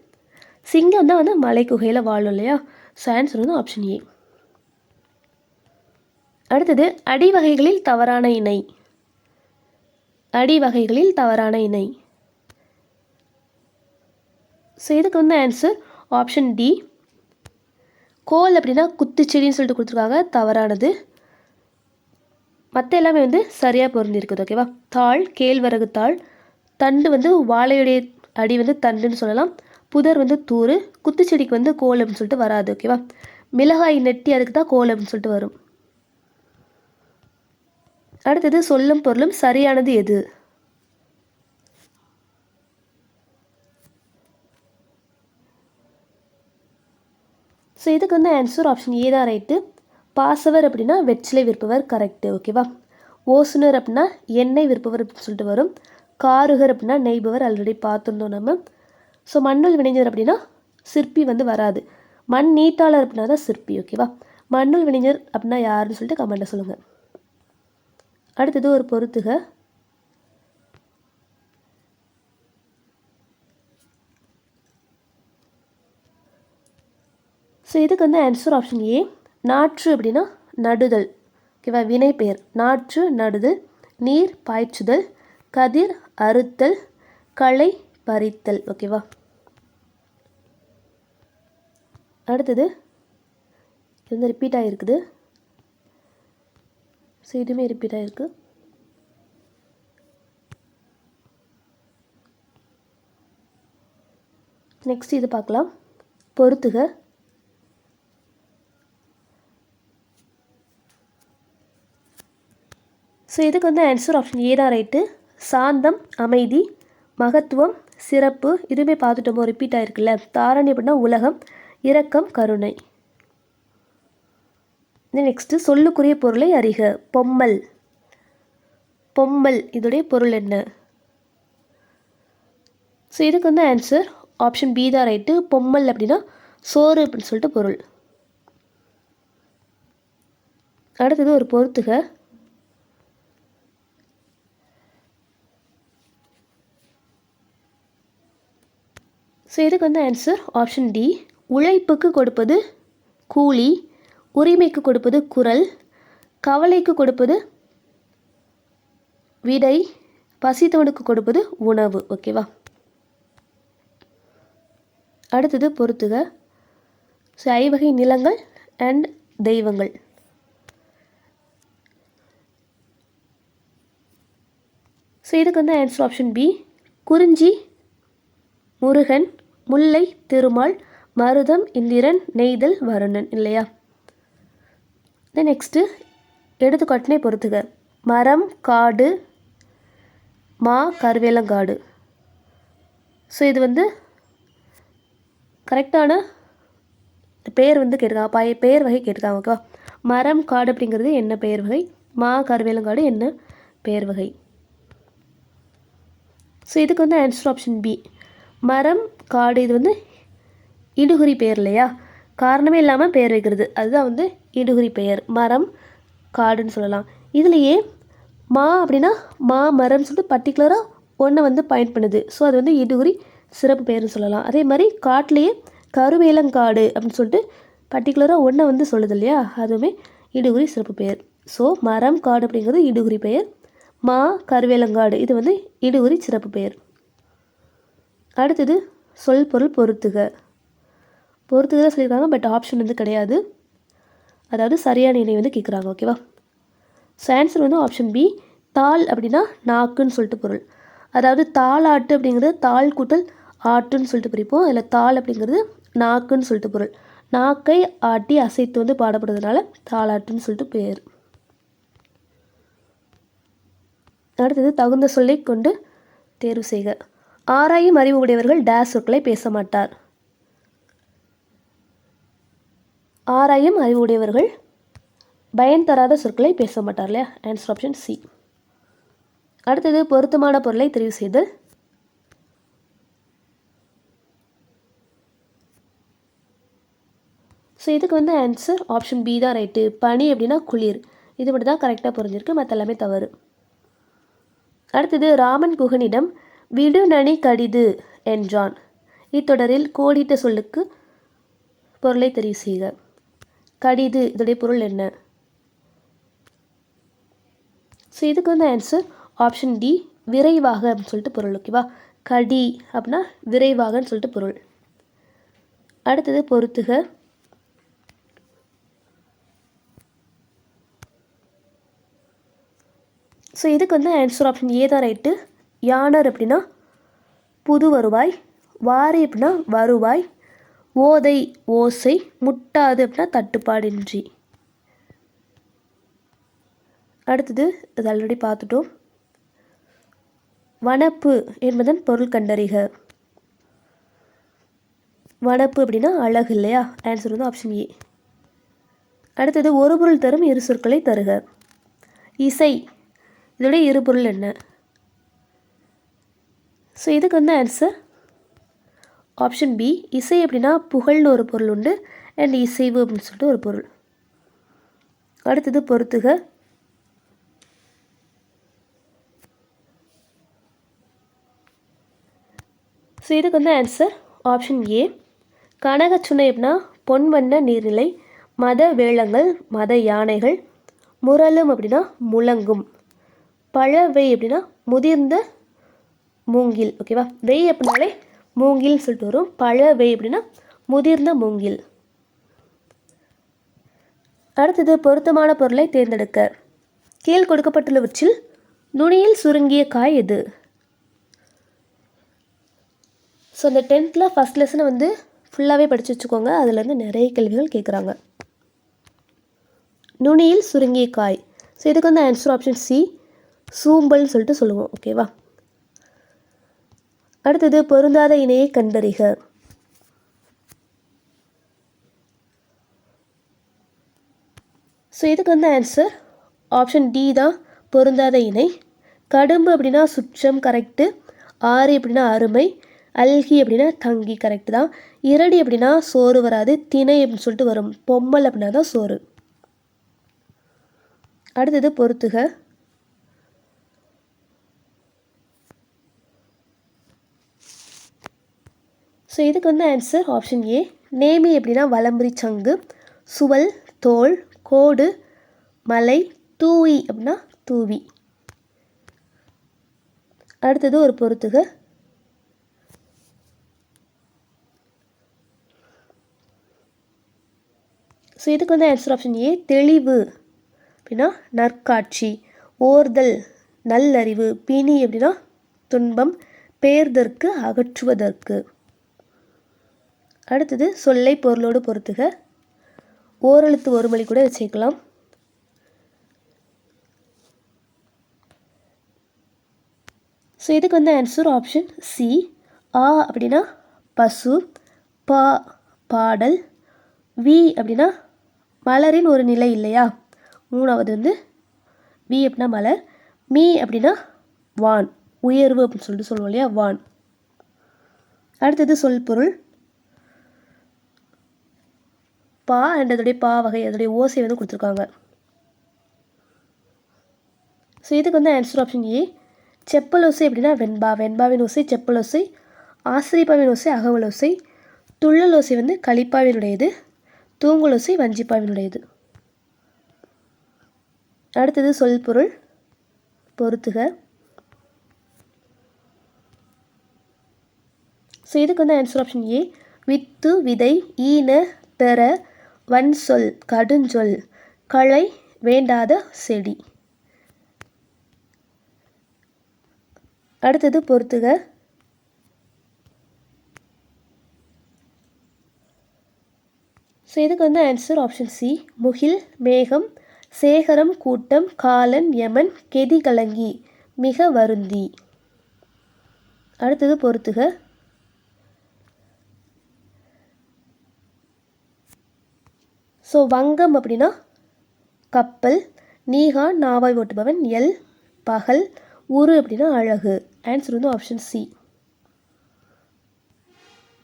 சிங்கம் தான் வந்து மலை குகையில் வாழும் இல்லையா. ஸோ ஆன்சர் வந்து ஆப்ஷன் ஏ. அடுத்தது அடி வகைகளில் தவறான இணை. அடி வகைகளில் தவறான இணை. ஸோ இதுக்கு வந்து ஆன்சர் ஆப்ஷன் டி கோல் அப்படின்னா குத்துச்செடின்னு சொல்லிட்டு கொடுத்துருக்காங்க, தவறானது. மற்ற எல்லாமே வந்து சரியாக பொருந்திருக்குது. ஓகேவா, தாள் கேழ்வரகு தாள், தண்டு வந்து வாழையுடைய அடி வந்து தண்டுன்னு சொல்லலாம், புதர் வந்து தூறு, குத்துச்செடிக்கு வந்து கோல் அப்படின்னு சொல்லிட்டு வராது. ஓகேவா, மிளகாய் நெட்டி அதுக்கு தான் கோல் அப்படின்னு சொல்லிட்டு வரும். அடுத்தது சொல்லும் பொருளும் சரியானது எது. ஸோ இதுக்கு வந்து ஆன்சர் ஆப்ஷன் ஏ தான் ரைட்டு. பாசவர் அப்படின்னா வெற்றிலை விற்பவர், கரெக்டு. ஓகேவா, ஓசுனர் அப்படின்னா எண்ணெய் விற்பவர் அப்படின்னு சொல்லிட்டு வரும். காருகர் அப்படின்னா நெய்பவர், ஆல்ரெடி பார்த்துருந்தோம் நம்ம. ஸோ மண்ணுள் வினைஞர் அப்படின்னா சிற்பி வந்து வராது. மண் நீட்டாளர் அப்படின்னா தான் சிற்பி. ஓகேவா, மண்ணுள் வினைஞர் அப்படின்னா யாருன்னு சொல்லிட்டு கமெண்ட்டை சொல்லுங்கள். அடுத்தது ஒரு பொறுத்துக. ஸோ இதுக்கு வந்து ஆன்சர் ஆப்ஷன் ஏ நாற்று அப்படின்னா நடுதல். ஓகேவா, வினை பெயர் நாற்று நடுதல், நீர் பாய்ச்சுதல், கதிர் அறுத்தல், களை பறித்தல். ஓகேவா, அடுத்தது இது வந்து ரிப்பீட் ஆகிருக்குது. ஸோ இதுவுமே ரிப்பீட் ஆகிருக்கு. நெக்ஸ்ட் இது பார்க்கலாம். பொறுத்துக. ஸோ இதுக்கு வந்து ஆன்சர் ஆப்ஷன் ஏ தான் ரைட்டு. சாந்தம் அமைதி, மகத்துவம் சிறப்பு, இதுவுமே பார்த்துட்டோமோ, ரிப்பீட் ஆகிருக்குல்ல. தாரணி அப்படின்னா உலகம், இரக்கம் கருணை. நெக்ஸ்ட்டு சொல்லுக்குரிய பொருளை அறிக. பொம்மல். பொம்மல் இதோடைய பொருள் என்ன. ஸோ இதுக்கு வந்து ஆன்சர் ஆப்ஷன் பி தான் ரைட்டு. பொம்மல் அப்படின்னா சோறு அப்படின்னு சொல்லிட்டு பொருள். அடுத்தது ஒரு பொறுத்துக. ஸோ இதுக்கு வந்து ஆன்சர் ஆப்ஷன் டி. உழைப்புக்கு கொடுப்பது கூலி, உரிமைக்கு கொடுப்பது குரல், கவலைக்கு கொடுப்பது விடை, பசித்தவனுக்கு கொடுப்பது உணவு. ஓகேவா? அடுத்தது பொறுத்துக. ஸோ ஐவகை நிலங்கள் அண்ட் தெய்வங்கள். ஸோ இதுக்கு வந்து ஆன்சர் ஆப்ஷன் பி. குறிஞ்சி, முருகன், முல்லை, திருமால், மருதம், இந்திரன், நெய்தல், வருணன். இல்லையா? தென் நெக்ஸ்ட்டு எடுத்துக்காட்டினை பொறுத்துக. மரம், காடு, மா, கருவேலங்காடு. ஸோ இது வந்து கரெக்டான பெயர் வந்து கேட்டிருக்காங்க, பெயர் வகை கேட்டிருக்காங்க. ஓகேவா? மரம், காடு அப்படிங்கிறது என்ன பெயர் வகை, மா, கருவேலங்காடு என்ன பெயர் வகை. ஸோ இதுக்கு வந்து ஆன்சர் ஆப்ஷன் பி. மரம், காடு இது வந்து இடுகுறி பெயர் இல்லையா? காரணமே இல்லாமல் பெயர் வைக்கிறது, அதுதான் வந்து இடுகுறி பெயர். மரம், காடுன்னு சொல்லலாம். இதுலேயே மா அப்படின்னா மா, மரம்னு சொல்லிட்டு பர்டிகுலராக ஒன்றை வந்து பாயிண்ட் பண்ணுது. ஸோ அது வந்து இடுகுறி சிறப்பு பெயர்னு சொல்லலாம். அதே மாதிரி காட்டிலேயே கருவேலங்காடு அப்படின்னு சொல்லிட்டு பர்டிகுலராக ஒன்றை வந்து சொல்லுது இல்லையா? அதுவுமே இடுகுறி சிறப்பு பெயர். ஸோ மரம், காடு அப்படிங்கிறது இடுகுறி பெயர். மா, கருவேலங்காடு இது வந்து இடுகுறி சிறப்பு பெயர். அடுத்தது சொல் பொருள் பொறுத்துக. பொறுத்துக தான் சொல்லியிருக்காங்க, பட் ஆப்ஷன் வந்து கிடையாது. அதாவது சரியான இணை வந்து கேட்குறாங்க. ஓகேவா? ஸோ ஆன்சர் வந்து ஆப்ஷன் பி. தாள் அப்படின்னா நாக்குன்னு சொல்லிட்டு பொருள். அதாவது தாளாட்டு அப்படிங்கிறது தாள் கூட்டல் ஆட்டுன்னு சொல்லிட்டு பிரிப்போம். அதில் தாள் அப்படிங்கிறது நாக்குன்னு சொல்லிட்டு பொருள். நாக்கை ஆட்டி அசைத்து வந்து பாடப்படுறதுனால தாளாட்டுன்னு சொல்லிட்டு பெயர். அடுத்தது தகுந்த சொல்லை கொண்டு தேர்வு செய்க. ஆராயும் அறிவு உடையவர்கள் டேஸ் சொற்களை பேச மாட்டார். ஆராயும் அறிவு உடையவர்கள் பயன் தராத சொற்களை பேச மாட்டார் இல்லையா? Answer option C. அடுத்தது பொருத்தமான பொருளை தெரிவு செய்தல். ஸோ இதுக்கு வந்து ஆன்சர் ஆப்ஷன் பி தான் ரைட்டு. பனி அப்படின்னா குளிர், இது மட்டும் தான் கரெக்டாக புரிஞ்சிருக்கு, மற்ற எல்லாமே தவறு. அடுத்தது ராமன் குகனிடம் விடு நனி கடிது என்றான். இத்தொடரில் கோடிட்ட சொல்லுக்கு பொருளை தெரிவு செய்க. கடிது இதோடைய பொருள் என்ன? ஸோ இதுக்கு வந்து ஆன்சர் ஆப்ஷன் டி. விரைவாக அப்படின்னு சொல்லிட்டு பொருள். ஓகேவா? கடி அப்படின்னா விரைவாகன்னு சொல்லிட்டு பொருள். அடுத்தது பொறுத்துக. ஸோ இதுக்கு வந்து ஆன்சர் ஆப்ஷன் ஏ தான் ரைட்டு. யானர் அப்படின்னா புது வருவாய், வாரி அப்படின்னா வருவாய், ஓதை ஓசை, முட்டாது அப்படின்னா தட்டுப்பாடின்றி. அடுத்தது இது ஆல்ரெடி பார்த்துட்டோம். வனப்பு என்பதன் பொருள் கண்டறிக. வனப்பு அப்படின்னா அழகு இல்லையா? ஆன்சர் வந்து ஆப்ஷன் ஏ. அடுத்தது ஒரு பொருள் தரும் இரு சொற்களை தருக. இசை இதோடைய இரு பொருள் என்ன? ஸோ இதுக்கு வந்து ஆன்சர் ஆப்ஷன் பி. இசை அப்படின்னா புகழ்னு ஒரு பொருள் உண்டு, அண்ட் இசைவு அப்படின்னு சொல்லிட்டு ஒரு பொருள். அடுத்தது பொறுத்துக. ஸோ இதுக்கு வந்து ஆன்சர் ஆப்ஷன் ஏ. கனகச்சுனை அப்படின்னா பொன் வண்ண நீர்நிலை, மத வேளங்கள் மத யானைகள், முரலும் அப்படின்னா முழங்கும், பழவை அப்படின்னா முதிர்ந்த மூங்கில். ஓகேவா? வெய் அப்படின்னாலே மூங்கில்னு சொல்லிட்டு வரும். பழவை அப்படின்னா முதிர்ந்த மூங்கில். அடுத்தது பொருத்தமான பொருளை தேர்ந்தெடுக்க. கீழ் கொடுக்கப்பட்டுள்ளவற்றில் நுனியில் சுருங்கிய காய் எது? ஸோ அந்த 10th ஃபஸ்ட் லெசனை வந்து ஃபுல்லாகவே படித்து வச்சுக்கோங்க. அதுலேருந்து நிறைய கேள்விகள் கேட்குறாங்க. நுனியில் சுருங்கிய காய். ஸோ இதுக்கு வந்து ஆன்சர் ஆப்ஷன் சி. சூம்பல்னு சொல்லிட்டு சொல்லுவோம். ஓகேவா? அடுத்தது பொருந்தாத இணையை கண்டறிக. ஸோ இதுக்கு வந்து ஆன்சர் ஆப்ஷன் டி தான் பொருந்தாத இணை. கடும்பு அப்படின்னா சுற்றம், கரெக்டு. ஆறு அப்படின்னா அருமை. அல்கி அப்படின்னா தங்கி, கரெக்டு தான். இரடி அப்படின்னா சோறு வராது. திணை அப்படின்னு சொல்லிட்டு வரும். பொம்மல் அப்படின்னா தான் சோறு. அடுத்தது பொறுத்துக. ஸோ இதுக்கு வந்து ஆன்சர் ஆப்ஷன் ஏ. நேமி அப்படின்னா வலம்புரி சங்கு, சுவல் தோல், கோடு மலை, தூவி அப்படின்னா தூவி. அடுத்தது ஒரு பொறுத்துக. ஸோ இதுக்கு வந்து ஆன்சர் ஆப்ஷன் ஏ. தெளிவு அப்படின்னா நற்காட்சி, ஓர்தல் நல்லறிவு, பிணி அப்படின்னா துன்பம், பேர்தற்கு அகற்றுவதற்கு. அடுத்தது சொல்லை பொருளோடு பொறுத்துக. ஓரெழுத்து ஒரு மொழி கூட வச்சுக்கலாம். ஸோ இதுக்கு வந்து ஆன்சர் ஆப்ஷன் சி. ஆ அப்படின்னா பசு, பா பாடல், வி அப்படின்னா மலரின் ஒரு நிலை இல்லையா, மூணாவது வந்து வி அப்படின்னா மலர், மீ அப்படின்னா வான் உயர்வு அப்படின்னு சொல்லிட்டு சொல்லுவோம் இல்லையா, வான். அடுத்தது சொல் பொருள். பா அண்ட் அதோடைய பா வகை, அதோடைய ஓசை வந்து கொடுத்துருக்காங்க. ஸோ இதுக்கு வந்து ஆன்சர் ஆப்ஷன் ஏ. செப்பல் ஓசை அப்படின்னா வெண்பா, வெண்பாவின் ஓசை செப்பல் ஓசை, ஆசிரியப்பாவின் ஓசை அகவல் ஓசை, துள்ளல் ஓசை வந்து களிப்பாவினுடையது, தூங்கல் ஓசை வஞ்சிப்பாவினுடையது. அடுத்தது சொல் பொருள் பொறுத்துக. ஸோ இதுக்கு வந்து ஆன்சர் ஆப்ஷன் ஏ. வித்து விதை, ஈன பெற, வன் சொல் கடுஞ்சொல், களை வேண்டாத செடி. அடுத்தது பொறுத்துக. ஸோ இதுக்கு வந்து ஆன்சர் ஆப்ஷன் சி. முகில், மேகம், சேகரம், கூட்டம், காலன், யமன், கெதி கலங்கி, மிக வருந்தி. அடுத்தது பொறுத்துக. ஸோ வங்கம் அப்படின்னா கப்பல், நீகான் நாவாய் ஓட்டுபவன், எல் பகல், உரு அப்படின்னா அழகு. ஆன்சர் வந்து ஆப்ஷன் சி.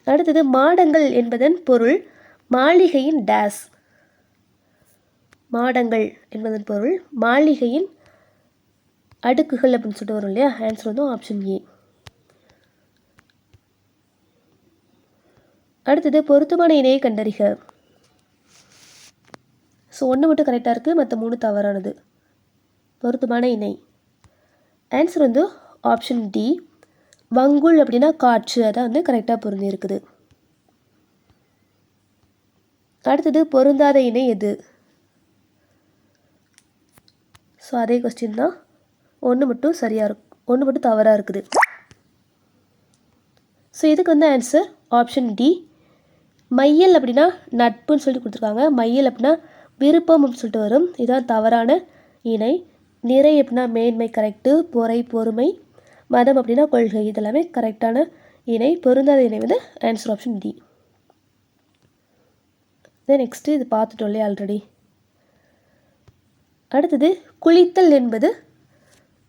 அடுத்தது மாடங்கள் என்பதன் பொருள் மாளிகையின் டேஸ். மாடங்கள் என்பதன் பொருள் மாளிகையின் அடுக்குகள் அப்படின்னு சொல்லிட்டு வரும் இல்லையா, ஆன்சர் வந்து ஆப்ஷன் ஏ. அடுத்தது பொருத்தமான இணையை கண்டறிக. ஸோ ஒன்று மட்டும் கரெக்டாக இருக்குது, மற்ற 3 தவறானது. பொருத்தமான இணை ஆன்சர் வந்து ஆப்ஷன் டி. வங்குல் அப்படின்னா காற்று, அதான் வந்து கரெக்டாக பொருந்தி இருக்குது. அடுத்தது பொருந்தாத இணை எது? ஸோ அதே கொஸ்டின் தான், ஒன்று மட்டும் சரியாக இருக்கும், ஒன்று மட்டும் தவறாக இருக்குது. ஸோ இதுக்கு வந்து ஆன்சர் ஆப்ஷன் டி. மையல் அப்படின்னா நட்புன்னு சொல்லிட்டு கொடுத்துருக்காங்க. மையல் அப்படின்னா விருப்பம் அப்படின்னு சொல்லிட்டு வரும், இதுதான் தவறான இணை. நிறை அப்படின்னா மேன்மை கரெக்டு, பொறை பொறுமை, மதம் அப்படின்னா கொள்கை, இதெல்லாமே கரெக்டான இணை. பொருந்தாத இணை வந்து answer option D. Then next இது பார்த்துட்டோம் இல்லையா ஆல்ரெடி. அடுத்தது குளித்தல் என்பது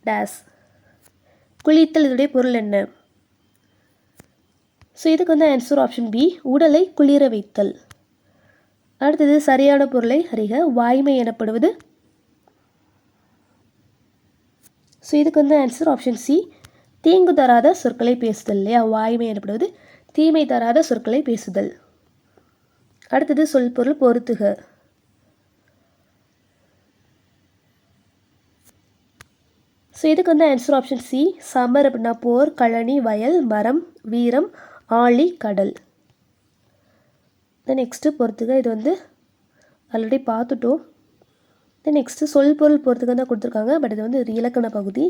டேஸ். குளித்தல் இதோடைய பொருள் என்ன? ஸோ இதுக்கு வந்து ஆன்சர் ஆப்ஷன் பி. உடலை குளிர வைத்தல். அடுத்தது சரியான பொருளை அறிக. வாய்மை எனப்படுவது. ஸோ இதுக்கு வந்து ஆன்சர் ஆப்ஷன் சி. தீங்கு தராத சொற்களை பேசுதல் இல்லையா, வாய்மை எனப்படுவது தீமை தராத சொற்களை பேசுதல். அடுத்தது சொல் பொருள் பொறுத்துக. ஸோ இதுக்கு வந்து ஆன்சர் ஆப்ஷன் சி. சமர் அப்படின்னா போர், கழனி வயல், மரம் வீரம், ஆழி கடல். தென் நெக்ஸ்ட்டு பொறுத்துக. இது வந்து ஆல்ரெடி பார்த்துட்டோம். தென் நெக்ஸ்ட்டு சொல் பொருள் பொறுத்துக்க தான் கொடுத்துருக்காங்க, பட் இது வந்து இலக்கண பகுதி.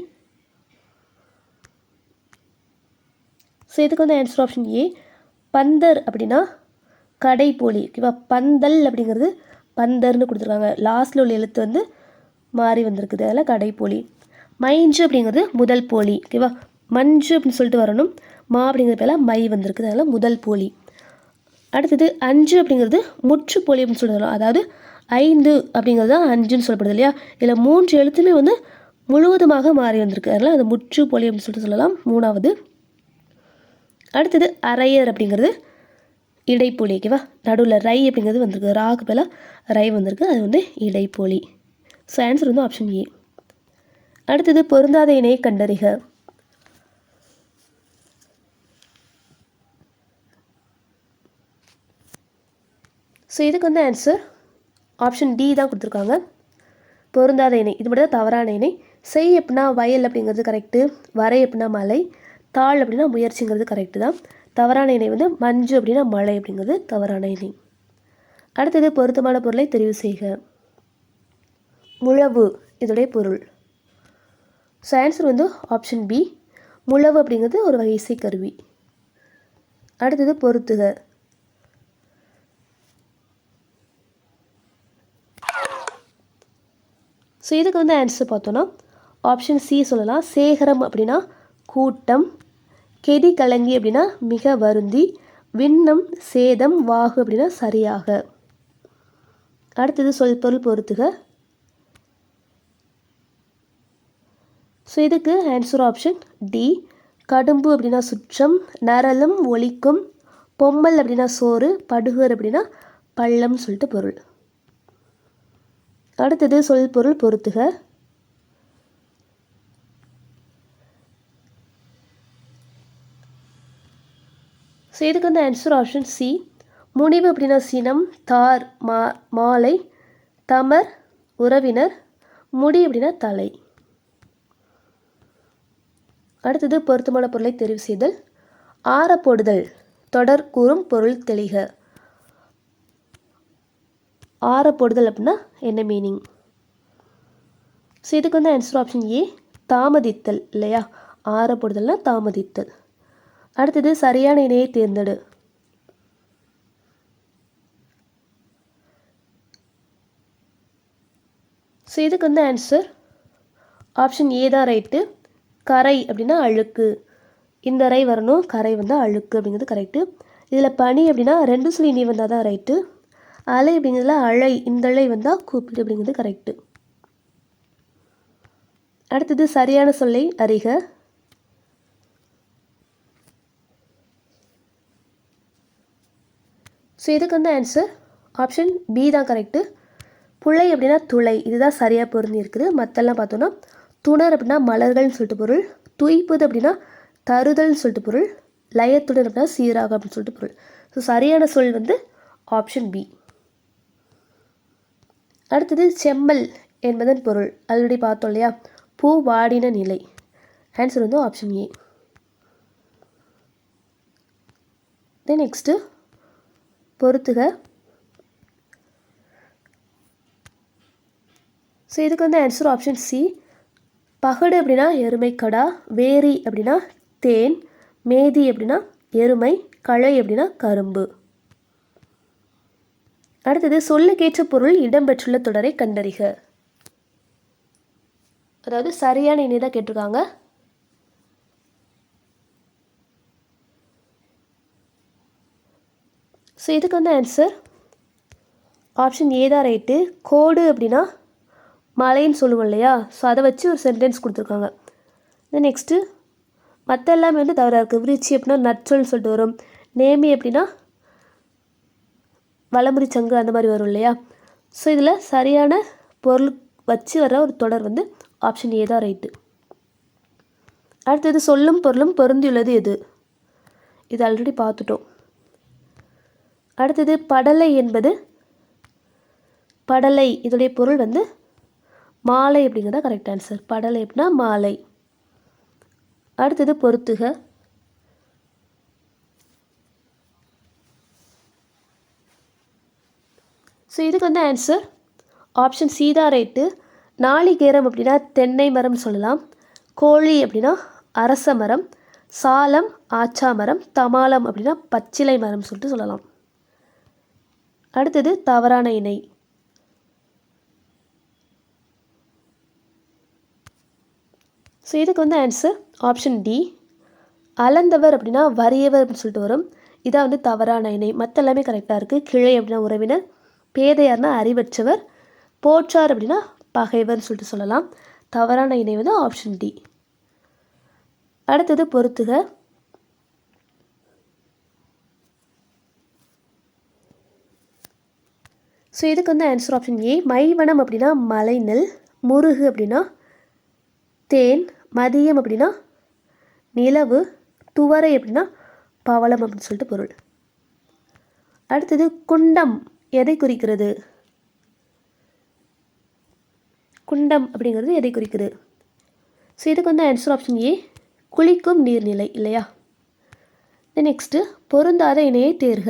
ஸோ இதுக்கு வந்து ஆன்சர் ஆப்ஷன் ஏ. பந்தர் அப்படின்னா கடைப்போலி, ஓகேவா. பந்தல் அப்படிங்கிறது பந்தர்னு கொடுத்துருக்காங்க, லாஸ்ட்டில் உள்ள எழுத்து வந்து மாறி வந்திருக்குது, அதில் கடைப்போலி. மைஞ்சு அப்படிங்கிறது முதல் போலி, ஓகேவா. மஞ்சு அப்படின்னு சொல்லிட்டு வரணும், மா அப்படிங்கிற பேரில் மை வந்திருக்குது, அதில் முதல் போலி. அடுத்தது அஞ்சு அப்படிங்கிறது முற்றுப்போலி அப்படின்னு சொல்லிட்டு வரும், அதாவது 5 அப்படிங்கிறது தான் அஞ்சுன்னு சொல்லப்படுது இல்லையா. இதில் 3 எழுத்துமே வந்து முழுவதுமாக மாறி வந்திருக்கு, அதனால் அது முற்றுப்போலி அப்படின்னு சொல்லிட்டு சொல்லலாம், 3வது. அடுத்தது அரையர் அப்படிங்கிறது இடைப்போலி, ஓகேவா. நடுவில் ரை அப்படிங்கிறது வந்திருக்கு, ராகு பேல ரை வந்திருக்கு, அது வந்து இடைப்போலி. ஸோ ஆன்சர் வந்து ஆப்ஷன் ஏ. அடுத்தது பொருந்தாத இணையை கண்டறிக. ஸோ இதுக்கு வந்து ஆன்சர் ஆப்ஷன் டி தான் கொடுத்துருக்காங்க. பொருந்தாத இணை இது மட்டும் தான் தவறான இணை. செய் அப்படின்னா வயல் அப்படிங்கிறது கரெக்டு, வரை அப்படின்னா மலை, தாள் அப்படின்னா முயற்சிங்கிறது கரெக்டு தான். தவறான இணை வந்து மஞ்சு அப்படின்னா மழை அப்படிங்கிறது தவறான இணை. அடுத்தது பொருத்தமான பொருளை தெரிவு செய்க. முழவு இதோடைய பொருள். ஸோ ஆன்சர் வந்து ஆப்ஷன் பி. முழவு அப்படிங்கிறது ஒரு வகை இசைக்கருவி. அடுத்தது பொருத்துக. ஸோ இதுக்கு வந்து ஆன்சர் பார்த்தோன்னா ஆப்ஷன் சி சொல்லலாம். சேகரம் அப்படின்னா கூட்டம், கெடி கலங்கி அப்படின்னா மிக வருந்தி, விண்ணம் சேதம் வாகு அப்படின்னா சரியாக. அடுத்தது சொல் பொருள் பொருத்துக. ஸோ இதுக்கு ஆன்சர் ஆப்ஷன் டி. கடும்பு அப்படின்னா சுற்றம், நரலும் ஒலிக்கும், பொம்மல் அப்படின்னா சோறு, படுகர் அப்படின்னா பள்ளம் சொல்லிட்டு பொருள். அடுத்தது சொல் பொருள் பொருத்துக. ஸோ இதுக்கு வந்து ஆன்சர் ஆப்ஷன் சி. முனிவு அப்படின்னா சினம், தார் மாலை, தமர் உறவினர், முடி அப்படின்னா தலை. அடுத்தது பொருத்தமான பொருளை தெரிவு செய்தல். ஆறப்போடுதல் தொடர் கூறும் பொருள் தெளிக. ஆறப்போடுதல் அப்படின்னா என்ன மீனிங்? ஸோ இதுக்கு வந்து ஆன்சர் ஆப்ஷன் ஏ. தாமதித்தல் இல்லையா? ஆறப்போடுதல்னா தாமதித்தல். அடுத்தது சரியான இணையை தேர்ந்தெடு. ஸோ இதுக்கு வந்து ஆன்சர் ஆப்ஷன் ஏ தான் ரைட்டு. கரை அப்படின்னா அழுக்கு, இந்த ரை வரணும், கரை வந்தால் அழுக்கு அப்படிங்கிறது கரெக்டு. இதில் பனி அப்படின்னா ரெண்டு சொல்லி நீ வந்தால் தான் ரைட்டு. அலை அப்படிங்கிறதுல அழை, இந்த அலை வந்தால் கூப்பிடு அப்படிங்கிறது கரெக்டு. அடுத்தது சரியான சொல்லை அறிக. ஸோ இதுக்கு வந்து ஆன்சர் ஆப்ஷன் பி தான் கரெக்டு. புழை அப்படின்னா துளை, இதுதான் சரியாக பொருந்தி இருக்குது. மற்றெல்லாம் பார்த்தோன்னா துணர் அப்படின்னா மலர்கள்னு சொல்லிட்டு பொருள், துய்ப்பது அப்படின்னா தருதல்னு சொல்லிட்டு பொருள், லயத்துடன் அப்படின்னா சீராக அப்படின்னு சொல்லிட்டு பொருள். ஸோ சரியான சொல் வந்து ஆப்ஷன் பி. அடுத்தது செம்மல் என்பதன் பொருள் ஆல்ரெடி பார்த்தோம் இல்லையா? பூ வாடின நிலை. ஆன்சர் வந்து ஆப்ஷன் ஏ. தென் நெக்ஸ்ட்டு பொறுத்துக. ஸோ இதுக்கு வந்து ஆன்சர் ஆப்ஷன் சி. பகடு அப்படின்னா எருமை கடா, வேரி அப்படின்னா தேன், மேதி அப்படின்னா எருமை, களை அப்படின்னா கரும்பு. அடுத்தது சொல்லுக்கேற்ற பொருள் இடம்பெற்றுள்ள தொடரை கண்டறிக. அதாவது சரியான இணை தான் கேட்டிருக்காங்க. ஸோ இதுக்கு வந்து ஆன்சர் ஆப்ஷன் ஏ தான் ரைட்டு. கோடு அப்படின்னா மலைன்னு சொல்லுவோம் இல்லையா? ஸோ அதை வச்சு ஒரு சென்டென்ஸ் கொடுத்துருக்காங்க. தென் நெக்ஸ்ட்டு மற்ற எல்லாமே வந்து தவறாக இருக்குது. விருச்சி அப்படின்னா நற்றல்னு சொல்லிட்டு வரும், நேமி அப்படின்னா வலமுறி சங்கு அந்த மாதிரி வரும் இல்லையா? ஸோ இதில் சரியான பொருள் வச்சு வர ஒரு தொடர் வந்து ஆப்ஷன் ஏ தான் ரைட்டு. அடுத்தது சொல்லும் பொருளும் பொருந்தியுள்ளது எது? இது ஆல்ரெடி பார்த்துட்டோம். அடுத்தது படலை என்பது, படலை இதோடைய பொருள் வந்து மாலை அப்படிங்கிறத கரெக்ட் ஆன்சர். படலை அப்படின்னா மாலை. அடுத்தது பொறுத்துக. ஸோ இதுக்கு வந்து ஆன்சர் ஆப்ஷன் சி தான் ரைட்டு. நாளிகேரம் அப்படின்னா தென்னை மரம் சொல்லலாம், கோழி அப்படின்னா அரச மரம், சாலம் ஆச்சா மரம், தமாலம் அப்படின்னா பச்சிலை மரம் சொல்லிட்டு சொல்லலாம். அடுத்தது தவறான இணை. ஸோ இதுக்கு வந்து ஆன்சர் ஆப்ஷன் டி. அளந்தவர் அப்படின்னா வறியவர் அப்படின்னு சொல்லிட்டு வரும், இதான் வந்து தவறான இணை. மற்ற எல்லாமே கரெக்டாக இருக்குது. கிளை அப்படின்னா உறவினர், பேதையார்னா அறிவற்றவர், போற்றார் அப்படின்னா பகைவர்னு சொல்லிட்டு சொல்லலாம். தவறான இணை வந்து ஆப்ஷன் டி. அடுத்தது பொறுத்துக. ஸோ இதுக்கு வந்து ஆன்சர் ஆப்ஷன் ஏ. மைவனம் அப்படின்னா மலைநெல், முருகு அப்படின்னா தேன், மதியம் அப்படின்னா நிலவு, துவரை அப்படின்னா பவளம் அப்படின்னு சொல்லிட்டு பொருள். அடுத்தது குண்டம் எதை குறிக்கிறது? குண்டம் அப்படிங்கிறது எதை குறிக்கிறது? ஸோ இதுக்கு வந்து ஆன்சர் ஆப்ஷன் ஏ, குளிக்கும் நீர்நிலை இல்லையா. நெக்ஸ்ட்டு பொருந்தாத இணையை தேர்க.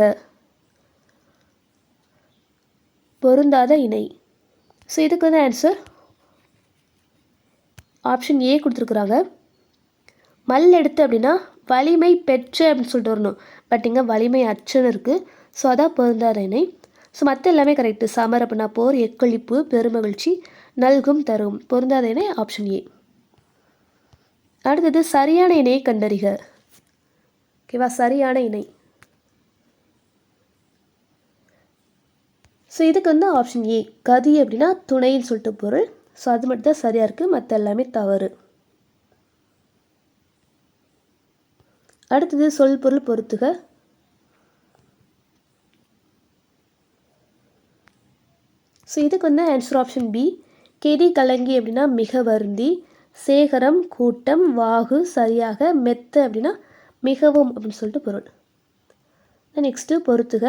பொருந்தாத இணை. ஸோ இதுக்கு வந்து ஆன்சர் ஆப்ஷன் ஏ கொடுத்துருக்குறாங்க. மல் எடுத்து அப்படின்னா வலிமை பெற்ற அப்படின்னு சொல்லிட்டு வரணும். பட் இங்கே வலிமை அற்றன்னு இருக்குது. ஸோ அதான் பொருந்தாத இணை. ஸோ மற்ற எல்லாமே கரெக்டு. சமர் அப்படின்னா போர், எக்களிப்பு, பெருமகிழ்ச்சி, நல்கும் தரும். பொருந்தாத இணை ஆப்ஷன் ஏ. அடுத்தது சரியான இணையை கண்டறிக. ஓகேவா, சரியான இணை. ஸோ இதுக்கு வந்து ஆப்ஷன் ஏ, கதி அப்படின்னா துணைன்னு சொல்லிட்டு பொருள். ஸோ அது மட்டும் தான் சரியாக இருக்குது, மற்ற எல்லாமே தவறு. அடுத்தது சொல் பொருள் பொறுத்துக. ஸோ இதுக்கு வந்து ஆன்சர் ஆப்ஷன் பி, கெதி கலங்கி அப்படின்னா மிக வருந்தி, சேகரம் கூட்டம், வாகு சரியாக, மெத்த அப்படின்னா மிகவும் அப்படின்னு சொல்லிட்டு பொருள். நெக்ஸ்ட்டு பொறுத்துக.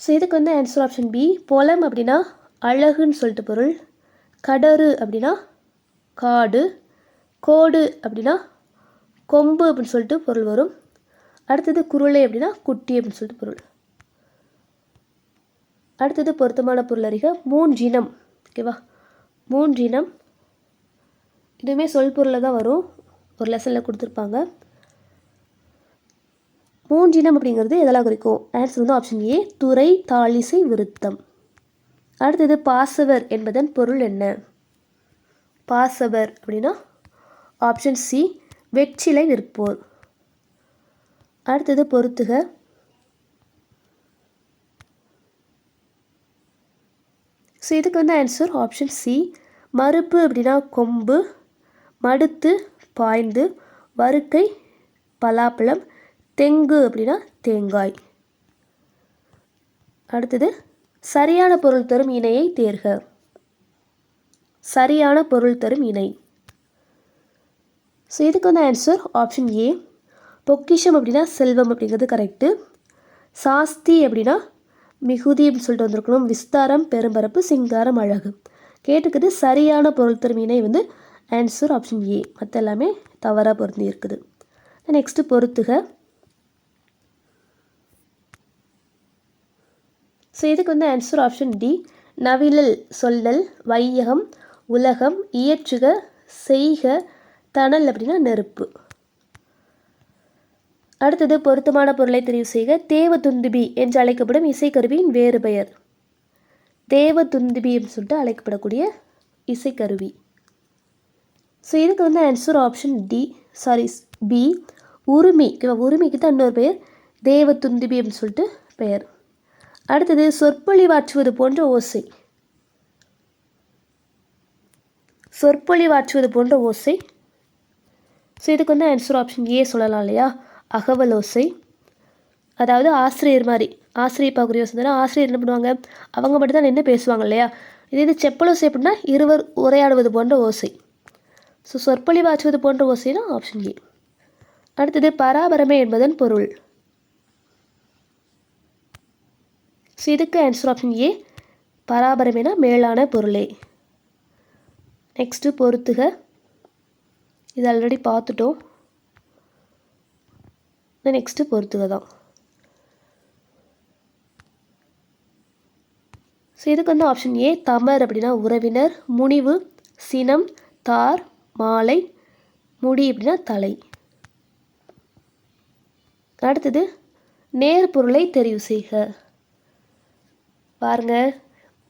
ஸோ இதுக்கு வந்து ஆன்சர் ஆப்ஷன் பி, பொலம் அப்படின்னா அழகுன்னு சொல்லிட்டு பொருள். கடறு அப்படின்னா காடு, கோடு அப்படின்னா கொம்பு அப்படின்னு சொல்லிட்டு பொருள் வரும். அடுத்தது குருளை அப்படின்னா குட்டி அப்படின்னு சொல்லிட்டு பொருள். அடுத்தது பொருத்தமான பொருள் அறிக. மூன்றினம். ஓகேவா, மூன்றினம் இதுவுமே சொல் பொருளில் தான் வரும், ஒரு லெசனில் கொடுத்துருப்பாங்க. மூன்றினம் அப்படிங்கிறது எதெல்லாம் குறிக்கும்? ஆன்சர் வந்து ஆப்ஷன் ஏ, துறை, தாளிசை, விருத்தம். அடுத்தது பாசவர் என்பதன் பொருள் என்ன? பாசவர் அப்படின்னா ஆப்ஷன் சி, வெற்றிலை விற்போர். அடுத்தது பொறுத்துக. ஸோ இதுக்கு வந்து ஆன்சர் ஆப்ஷன் சி, மறுப்பு அப்படின்னா கொம்பு, மடுத்து பாய்ந்து, வருக்கை பலாப்பழம், தெங்கு அப்படின்னா தேங்காய். அடுத்தது சரியான பொருள் தரும் இணையை தேர்க. சரியான பொருள் தரும் இணை. ஸோ இதுக்கு வந்து ஆன்சர் ஆப்ஷன் ஏ, பொக்கிஷம் அப்படின்னா செல்வம் அப்படிங்கிறது கரெக்டு. சாஸ்தி அப்படின்னா மிகுதி அப்படின்னு சொல்லிட்டு வந்திருக்கணும். விஸ்தாரம் பெரும்பரப்பு, சிங்காரம் அழகு. கேட்டுக்குது சரியான பொருள் தரும் இணை வந்து ஆன்சர் ஆப்ஷன் ஏ, மற்ற எல்லாமே தவறாக பொருந்தி இருக்குது. நெக்ஸ்ட்டு பொறுத்துக. ஸோ இதுக்கு வந்து ஆன்சர் ஆப்ஷன் டி, நவிழல் சொல்லல், வையகம், உலகம், இயற்றுக, செய்க, தணல் அப்படின்னா நெருப்பு. அடுத்தது பொருத்தமான பொருளை தெரிவு செய்க. தேவதுந்துபி என்று அழைக்கப்படும் இசைக்கருவியின் வேறு பெயர். தேவதுந்துபி அப்படின்னு சொல்லிட்டு அழைக்கப்படக்கூடிய இசைக்கருவி. ஸோ இதுக்கு வந்து ஆன்சர் ஆப்ஷன் பி, உரிமை. உரிமைக்கு தான் இன்னொரு பெயர் தேவதுந்துபி அப்படின்னு சொல்லிட்டு பெயர். அடுத்தது சொற்பொழிவாற்றுவது போன்ற ஓசை. சொற்பொழிவாற்றுவது போன்ற ஓசை. ஸோ இதுக்கு வந்து ஆன்சர் ஆப்ஷன் ஏ சொல்லலாம் இல்லையா, அகவல் ஓசை. அதாவது ஆசிரியர் மாதிரி, ஆசிரியர் பார்க்குற யோசனை தானே. ஆசிரியர் என்ன பண்ணுவாங்க, அவங்க மட்டும் தான் என்ன பேசுவாங்க இல்லையா. இது செப்பல் ஓசை அப்படின்னா இருவர் உரையாடுவது போன்ற ஓசை. ஸோ சொற்பொழிவாற்றுவது போன்ற ஓசைனா ஆப்ஷன் ஏ. அடுத்தது பராபரமை என்பதன் பொருள். ஸோ இதுக்கு ஆன்சர் ஆப்ஷன் ஏ, பராபரமைனா மேலான பொருளே. நெக்ஸ்ட்டு பொறுத்துக. இது ஆல்ரெடி பார்த்துட்டோம். நெக்ஸ்ட்டு பொறுத்துக தான். ஸோ இதுக்கு வந்து ஆப்ஷன் ஏ, தமர் அப்படின்னா உறவினர், முனிவு, சினம், தார், மாலை, முடி அப்படின்னா தலை. அடுத்தது நேர் பொருளை தெரிவு செய்க. பாருங்கள்,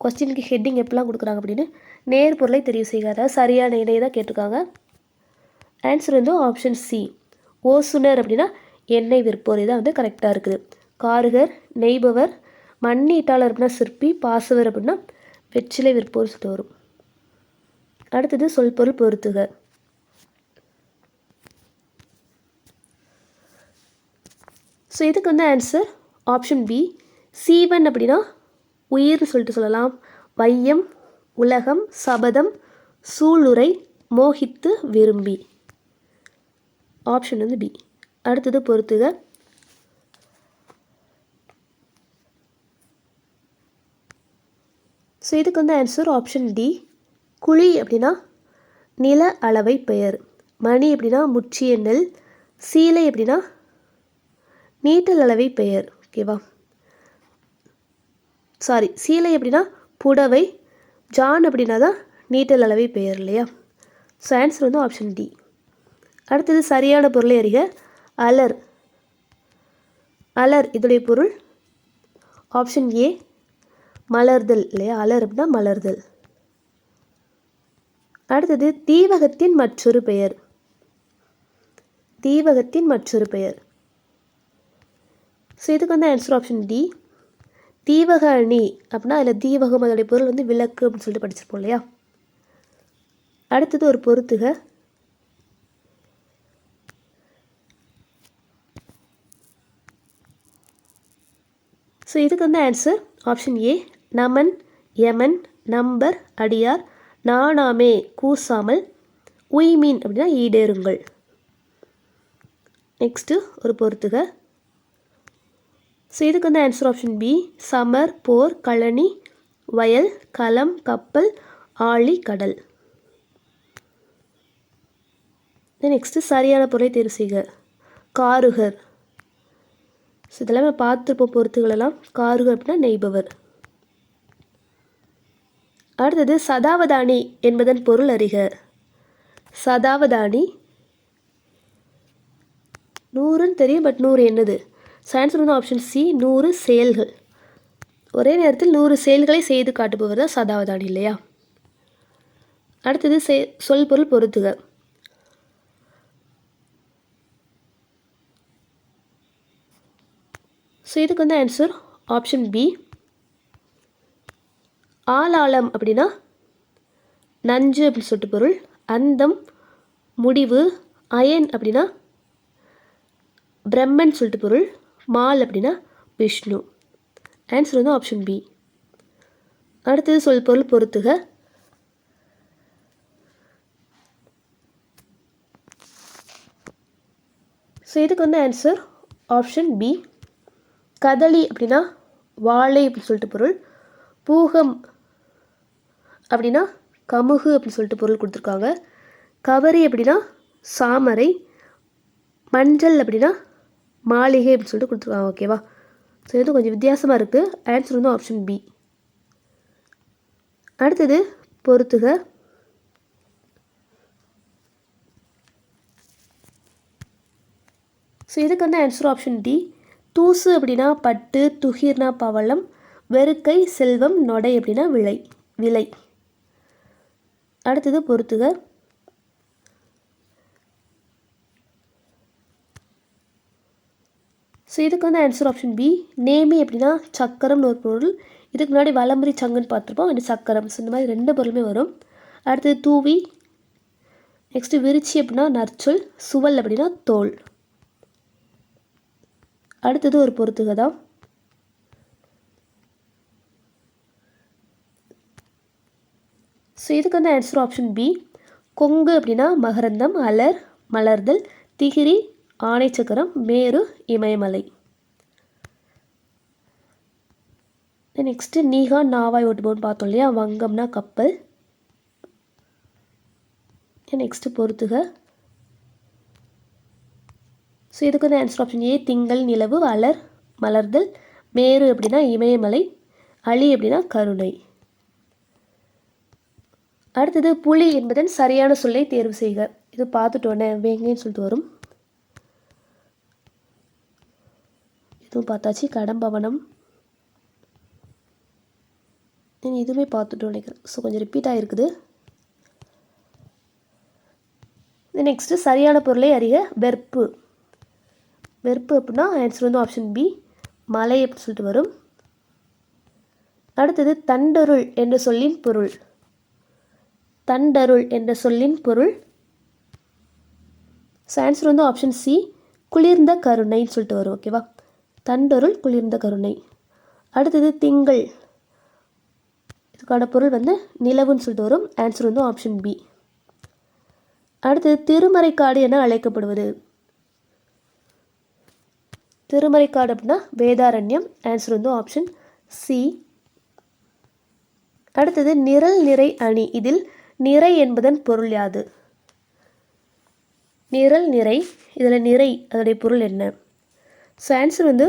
கொஸ்டினுக்கு ஹெட்டிங் எப்படிலாம் கொடுக்குறாங்க அப்படின்னு. நேர் பொருளை தெரிவு செய்க, அதாவது சரியான இணையை தான் கேட்டிருக்காங்க. ஆன்சர் வந்து ஆப்ஷன் சி, ஓசுனர் அப்படின்னா எண்ணெய் விற்போர். இதான் வந்து கரெக்டாக இருக்குது. காருகர், நெய்பவர், மண்ணீட்டாளர் அப்படின்னா சிற்பி, பாசவர் அப்படின்னா வெற்றிலை விற்போர் சொல்லிட்டு வரும். அடுத்தது சொல் பொருள் பொறுத்துக. ஸோ இதுக்கு வந்து ஆன்சர் ஆப்ஷன் பி. சீவன் அப்படின்னா உயிர்னு சொல்லிட்டு சொல்லலாம். வையம், உலகம், சபதம், சூளுரை, மோகித்து, விரும்பி. ஆப்ஷன் வந்து பி. அடுத்தது பொறுத்துக. ஸோ இதுக்கு வந்து ஆன்சர் ஆப்ஷன் டி. குழி அப்படின்னா நில அளவை பெயர். மணி அப்படின்னா முற்றிய நெல். சீலை அப்படின்னா நீட்டல் அளவை பெயர். ஓகேவா? சாரி, சீலை அப்படின்னா புடவை. ஜான் அப்படின்னா தான் நீட்டல் அளவை பெயர் இல்லையா? ஸோ ஆன்சர் வந்து ஆப்ஷன் டி. அடுத்தது சரியான பொருளை அறிக. அலர். அலர் இதோடைய பொருள் ஆப்ஷன் ஏ மலர்தல் இல்லையா? அலர் அப்படின்னா மலர்தல். அடுத்தது தீவகத்தின் மற்றொரு பெயர். தீவகத்தின் மற்றொரு பெயர். ஸோ இதுக்கு வந்து ஆன்சர் ஆப்ஷன் டி. தீவக அணி அப்படின்னா அதில் தீவகம் அதோடைய பொருள் வந்து விளக்கு அப்படின்னு சொல்லிட்டு படிச்சிருப்போம் இல்லையா? அடுத்தது ஒரு பொறுத்துக. ஸோ இதுக்கு வந்து ஆன்சர் ஆப்ஷன் ஏ. நமன், யமன், நம்பர், அடியார், நானாமே கூசாமல், உய்மீன் அப்படின்னா ஈடேறுங்கள். நெக்ஸ்ட்டு ஒரு பொறுத்துக. ஸோ இதுக்கு வந்து ஆன்சர் ஆப்ஷன் பி. சமர், போர், கழனி, வயல், களம், கப்பல், ஆழி, கடல். நெக்ஸ்ட்டு சரியான பொருளை தேர்வு செய்க. காருகர். ஸோ இதெல்லாம் நம்ம பார்த்துருப்போம் பொறுத்துகளெல்லாம். காருகர் அப்படின்னா நெய்பவர். அடுத்தது சதாவதானி என்பதன் பொருள் அறிக. சதாவதானி 100ன்னு தெரியும், பட் 100 என்னது? ஆன்சர் வந்து ஆப்ஷன் சி. 100 செயல்கள். ஒரே நேரத்தில் 100 செயல்களை செய்து காட்டுபவர் தான் சதாவதானி இல்லையா? அடுத்தது சொல் பொருள் பொறுத்துக. ஸோ இதுக்கு வந்து ஆன்சர் ஆப்ஷன் பி. ஆளாளம் அப்படின்னா நஞ்சு அப்படின்னு சொல்லிட்டு பொருள். அந்தம் முடிவு. அயன் அப்படின்னா பிரம்மன் சொல்லிட்டு பொருள். மால் அப்படின்னா விஷ்ணு. ஆன்சர் வந்து ஆப்ஷன் பி. அடுத்தது சொல் பொருள் பொறுத்துக. ஸோ இதுக்கு வந்து ஆன்சர் ஆப்ஷன் பி. கதலி அப்படின்னா வாழை அப்படின்னு சொல்லிட்டு பொருள். பூகம் அப்படின்னா கமுகு அப்படின்னு சொல்லிட்டு பொருள் கொடுத்துருக்காங்க. கவரி அப்படின்னா சாமரை. மஞ்சள் அப்படின்னா மாளிகை அப்படின்னு சொல்லிட்டு கொடுத்துருக்காங்க. ஓகேவா? ஸோ இது கொஞ்சம் வித்தியாசமாக இருக்குது. ஆன்சர் வந்து ஆப்ஷன் பி. அடுத்தது பொறுத்துக. ஸோ இதுக்கு வந்து ஆன்சர் ஆப்ஷன் டி. தூசு அப்படின்னா பட்டு, துகிர்னா பவளம், வெறுக்கை செல்வம், நொடை அப்படின்னா விலை. அடுத்தது பொறுத்துக. ஸோ இதுக்கு வந்து ஆன்சர் ஆப்ஷன் பி. நேமி அப்படின்னா சக்கரம்னு ஒரு பொருள். இதுக்கு முன்னாடி வலம்புரி சங்குன்னு பார்த்துருப்போம். அது சக்கரம். ஸோ இந்த மாதிரி 2 பொருளுமே வரும். அடுத்தது தூவி. நெக்ஸ்ட்டு விரிச்சி அப்படின்னா நற்சொல். சுவல் அப்படின்னா தோல். அடுத்தது ஒரு பொறுத்துக தான். ஸோ இதுக்கு வந்து ஆன்சர் ஆப்ஷன் பி. கொங்கு அப்படின்னா மகரந்தம், அலர், மலர்தல், திகிரி, ஆனைச்சக்கரம், மேரு, இமயமலை. நெக்ஸ்ட்டு நீகா நாவாய் ஓட்டுபோன்னு பார்த்தோம் இல்லையா? வங்கம்னா கப்பல். நெக்ஸ்ட்டு பொறுத்துக. ஸோ இதுக்கு வந்து ஆன்சர் ஆப்ஷன் ஏ. திங்கள், நிலவு, அலர், மலர்தல், மேரு அப்படின்னா இமயமலை, அலி அப்படின்னா கருணை. அடுத்தது புலி என்பதன் சரியான சொல்லை தேர்வு செய்க. இது பார்த்துட்டோன்னே வேங்கன்னு சொல்லிட்டு வரும். இதுவும் பார்த்தாச்சு. கடம்பவனம். இதுவுமே பார்த்துட்டோம் நினைக்கிறேன். ஸோ கொஞ்சம் ரிப்பீட் ஆகிருக்குது. நெக்ஸ்ட்டு சரியான பொருளை அறிக. வெறுப்பு. வெறுப்பு அப்படின்னா ஆன்சர் வந்து ஆப்ஷன் பி. மலை அப்படின்னு சொல்லிட்டு வரும். அடுத்தது தண்டருள் என்ற சொல்லின் பொருள். தண்டருள் என்ற சொல்லின் பொருள். ஸோ ஆன்சர் வந்து ஆப்ஷன் சி. குளிர்ந்த கருணைன்னு சொல்லிட்டு வரும். ஓகேவா? தண்டொருள் குளிர்ந்த கருணை. அடுத்தது திங்கள், இதுக்கான பொருள் வந்து நிலவுன்னு சொல்லிட்டு வரும். ஆன்சர் வந்து ஆப்ஷன் பி. அடுத்தது திருமறைக்காடு என அழைக்கப்படுவது. திருமறைக்காடு அப்படின்னா வேதாரண்யம். ஆன்சர் வந்து ஆப்ஷன் சி. அடுத்தது நிரல் நிறை அணி, இதில் நிறை என்பதன் பொருள் யாது? நிரல் நிறை, இதில் நிறை அதோடைய பொருள் என்ன? ஸோ ஆன்சர் வந்து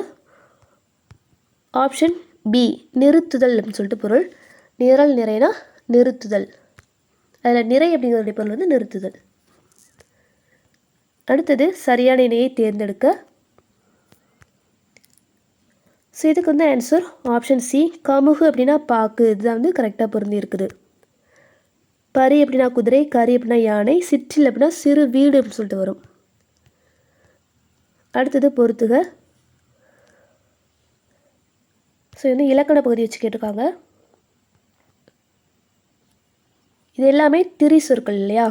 ஆப்ஷன் பி, நிறுத்துதல் அப்படின்னு சொல்லிட்டு பொருள். நிரல் நிறைனா நிறுத்துதல், அதில் நிறை அப்படிங்கிறதுடைய பொருள் வந்து நிறுத்துதல். அடுத்தது சரியான இணையை தேர்ந்தெடுக்க. ஸோ இதுக்கு வந்து ஆன்சர் ஆப்ஷன் சி, கமுகு அப்படின்னா பாக்கு, இதுதான் வந்து கரெக்டாக பொருந்தி இருக்குது. பரி அப்படின்னா குதிரை, கரி அப்படின்னா யானை, சிற்றில் அப்படின்னா சிறு வீடு அப்படின்னு சொல்லிட்டு வரும். அடுத்தது பொறுத்துக. ஸோ வந்து இலக்கண பகுதி வச்சு கேட்டிருக்காங்க. இது எல்லாமே திரி சொற்கள் இல்லையா,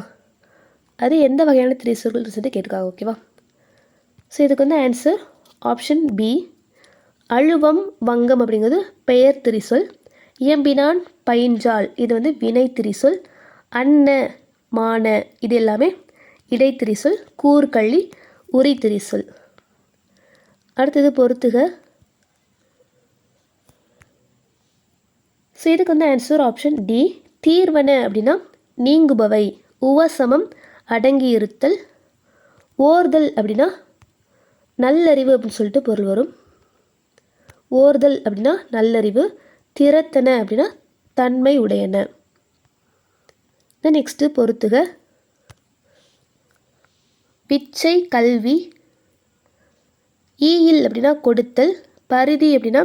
அது எந்த வகையான திரி சொற்கள் சொல்லிட்டு கேட்டிருக்காங்க. ஓகேவா? ஸோ இதுக்கு வந்து ஆன்சர் ஆப்ஷன் பி, அழுவம் வங்கம் அப்படிங்கிறது பெயர் திரிசொல். இயம்பினான் பயின்றால் இது வந்து வினை திரிசொல். அன்ன மான இது எல்லாமே இடைத்திரிசொல். கூர்கள்ளி உரி திரிசொல். அடுத்தது பொறுத்துக. ஸோ இதுக்கு வந்து ஆன்சர் ஆப்ஷன் டி, தீர்வன அப்படின்னா நீங்குபவை. உவசமம் அடங்கி இருத்தல். ஓர்தல் அப்படின்னா நல்லறிவு அப்படின்னு சொல்லிட்டு பொருள் வரும். ஓர்தல் அப்படின்னா நல்லறிவு. திறத்தன அப்படின்னா தன்மை உடையன. நெக்ஸ்ட்டு பொறுத்துக. பிச்சை கல்வி. ஈயில் அப்படின்னா கொடுத்தல். பரிதி அப்படின்னா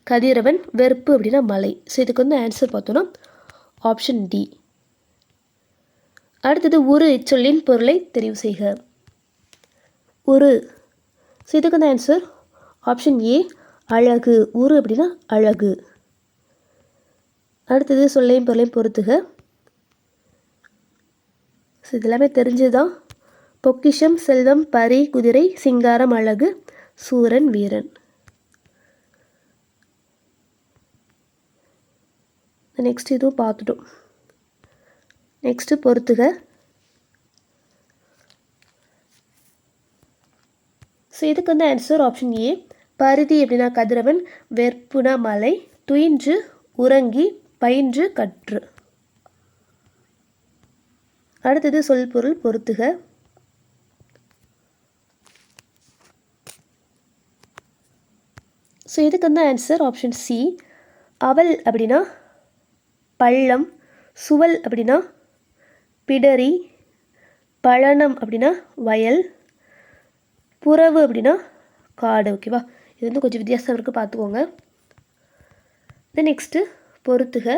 கதிரவன். வெறுப்பு அப்படின்னா மலை. ஸோ இதுக்கு வந்து ஆன்சர் பார்த்தோன்னா ஆப்ஷன் டி. அடுத்தது உரு இச்சொல்லின் பொருளை தெரிவு செய்க. உரு, ஸோ இதுக்கு வந்து ஆன்சர் ஆப்ஷன் ஏ, அழகு. உரு அப்படின்னா அழகு. அடுத்தது சொல்லையும் பொருளையும் பொறுத்துக. ஸோ இதெல்லாமே தெரிஞ்சுதான். பொக்கிஷம் செல்வம் பரி குதிரை சிங்காரம் அழகு சூரன் வீரன். நெக்ஸ்ட் இதுவும் பார்த்துட்டோம். நெக்ஸ்ட்டு பொறுத்துக. ஸோ இதுக்கு வந்து ஆன்சர் ஆப்ஷன் ஏ, பரிதி அப்படின்னா கதிரவன். வெற்புனா மலை. துயின்று உறங்கி பயின்று கற்று. அடுத்தது சொல் பொருள் பொறுத்துக. ஸோ இதுக்கு வந்து ஆன்சர் ஆப்ஷன் சி, அவல் அப்படின்னா பள்ளம். சுவல் அப்படின்னா பிடரி. பழனம் அப்படின்னா வயல். புறவு அப்படின்னா காடு. ஓகேவா? இது வந்து கொஞ்சம் வித்தியாசம் இருக்குது, பார்த்துக்கோங்க. நெக்ஸ்ட்டு பொறுத்துக.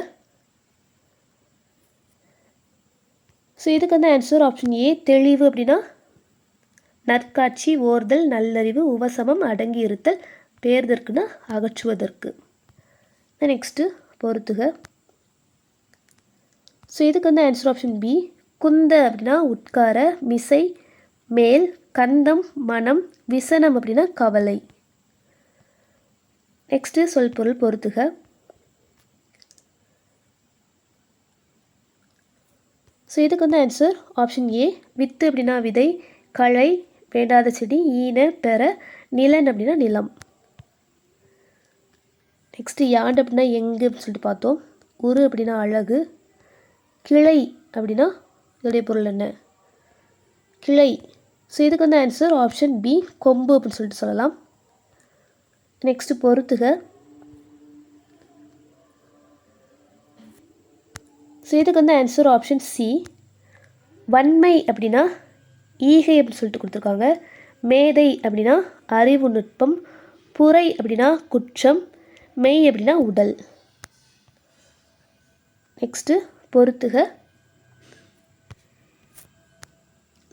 ஸோ இதுக்கு வந்து ஆன்சர் ஆப்ஷன் ஏ, தெளிவு அப்படின்னா நற்காட்சி. ஓர்தல் நல்லறிவு. உவசமம் அடங்கி இருத்தல். பேர்தற்குன்னா அகற்றுவதற்கு. நெக்ஸ்ட்டு பொறுத்துக. ஸோ இதுக்கு வந்து ஆன்சர் ஆப்ஷன் பி, குந்த அப்படின்னா உட்கார. மிசை மேல். கந்தம் மனம். விசனம் அப்படின்னா கவலை. நெக்ஸ்ட்டு சொல் பொருள் பொறுத்துக. ஸோ இதுக்கு வந்து ஆன்சர் ஆப்ஷன் ஏ, வித்து அப்படின்னா விதை. களை வேண்டாத செடி. ஈன பெற. நிலன் அப்படின்னா நிலம். நெக்ஸ்ட்டு யாண்டு அப்படின்னா எங்கு அப்படின்னு சொல்லிட்டு பார்த்தோம். உரு அப்படின்னா அழகு. கிளை அப்படின்னா இதோடைய பொருள் என்ன? கிளை. ஸோ இதுக்கு வந்து ஆன்சர் ஆப்ஷன் பி, கொம்பு அப்படின்னு சொல்லிட்டு சொல்லலாம். நெக்ஸ்ட்டு பொறுத்துக. ஸோ இதுக்கு வந்து ஆன்சர் ஆப்ஷன் சி, வன்மை அப்படின்னா ஈகை அப்படின்னு சொல்லிட்டு கொடுத்துருக்காங்க. மேதை அப்படின்னா அறிவு நுட்பம். புரை அப்படின்னா குற்றம். மெய் அப்படின்னா உடல். நெக்ஸ்ட்டு பொறுத்துக.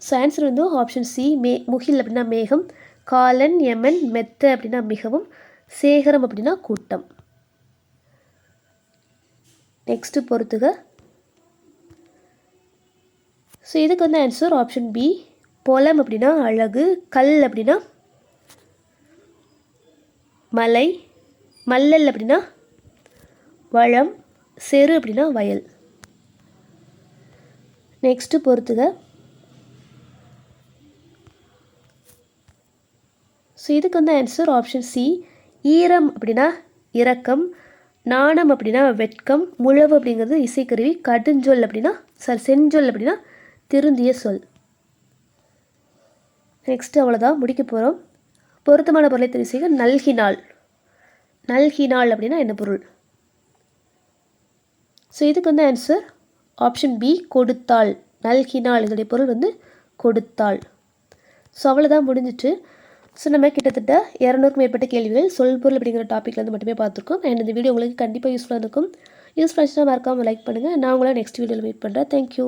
ஸோ ஆன்சர் வந்து ஆப்ஷன் சி, முகில் அப்படின்னா மேகம். காலன் யமன். மெத்த அப்படின்னா மிகவும். சேகரம் அப்படின்னா கூட்டம். நெக்ஸ்ட்டு பொறுத்துக. ஸோ இதுக்கு வந்து ஆன்சர் ஆப்ஷன் பி, பொலம் அப்படின்னா அழகு. கல் அப்படின்னா மலை, மல்லல் அப்படின்னா வளம், செரு அப்படின்னா வயல். நெக்ஸ்ட்டு பொறுத்துக. ஸோ இதுக்கு வந்து ஆன்சர் ஆப்ஷன் சி. ஈரம் அப்படின்னா இரக்கம், நாணம் அப்படின்னா வெட்கம், முழவு அப்படிங்கிறது இசைக்கருவி, கடுஞ்சொல் அப்படின்னா செஞ்சொல் அப்படின்னா திருந்திய சொல். நெக்ஸ்ட்டு அவ்வளோதான், முடிக்க போகிறோம். பொருத்தமான பொருளை தெரிவு செய்க. நல்கினாள், நல்கினாள் அப்படின்னா என்ன பொருள்? ஸோ இதுக்கு வந்து ஆன்சர் ஆப்ஷன் பி கொடுத்தாள். நல்கினாள் இதோடைய பொருள் வந்து கொடுத்தாள். ஸோ அவ்வளோதான், முடிஞ்சிட்டு. ஸோ நம்ம கிட்டத்தட்ட 200க்கும் மேற்பட்ட கேள்விகள் சொல்பொருள் அப்படிங்கிற டாப்பிக்லேருந்து மட்டுமே பார்த்துருக்கோம். அண்ட் இந்த வீடியோ உங்களுக்கு கண்டிப்பாக யூஸ்ஃபுல்லாக இருக்கும். யூஸ்ஃபுல்லாக மறக்காமல் லைக் பண்ணுங்கள். நான் உங்களை நெக்ஸ்ட் வீடியோவில் வெயிட் பண்ணுறேன். தேங்க்யூ.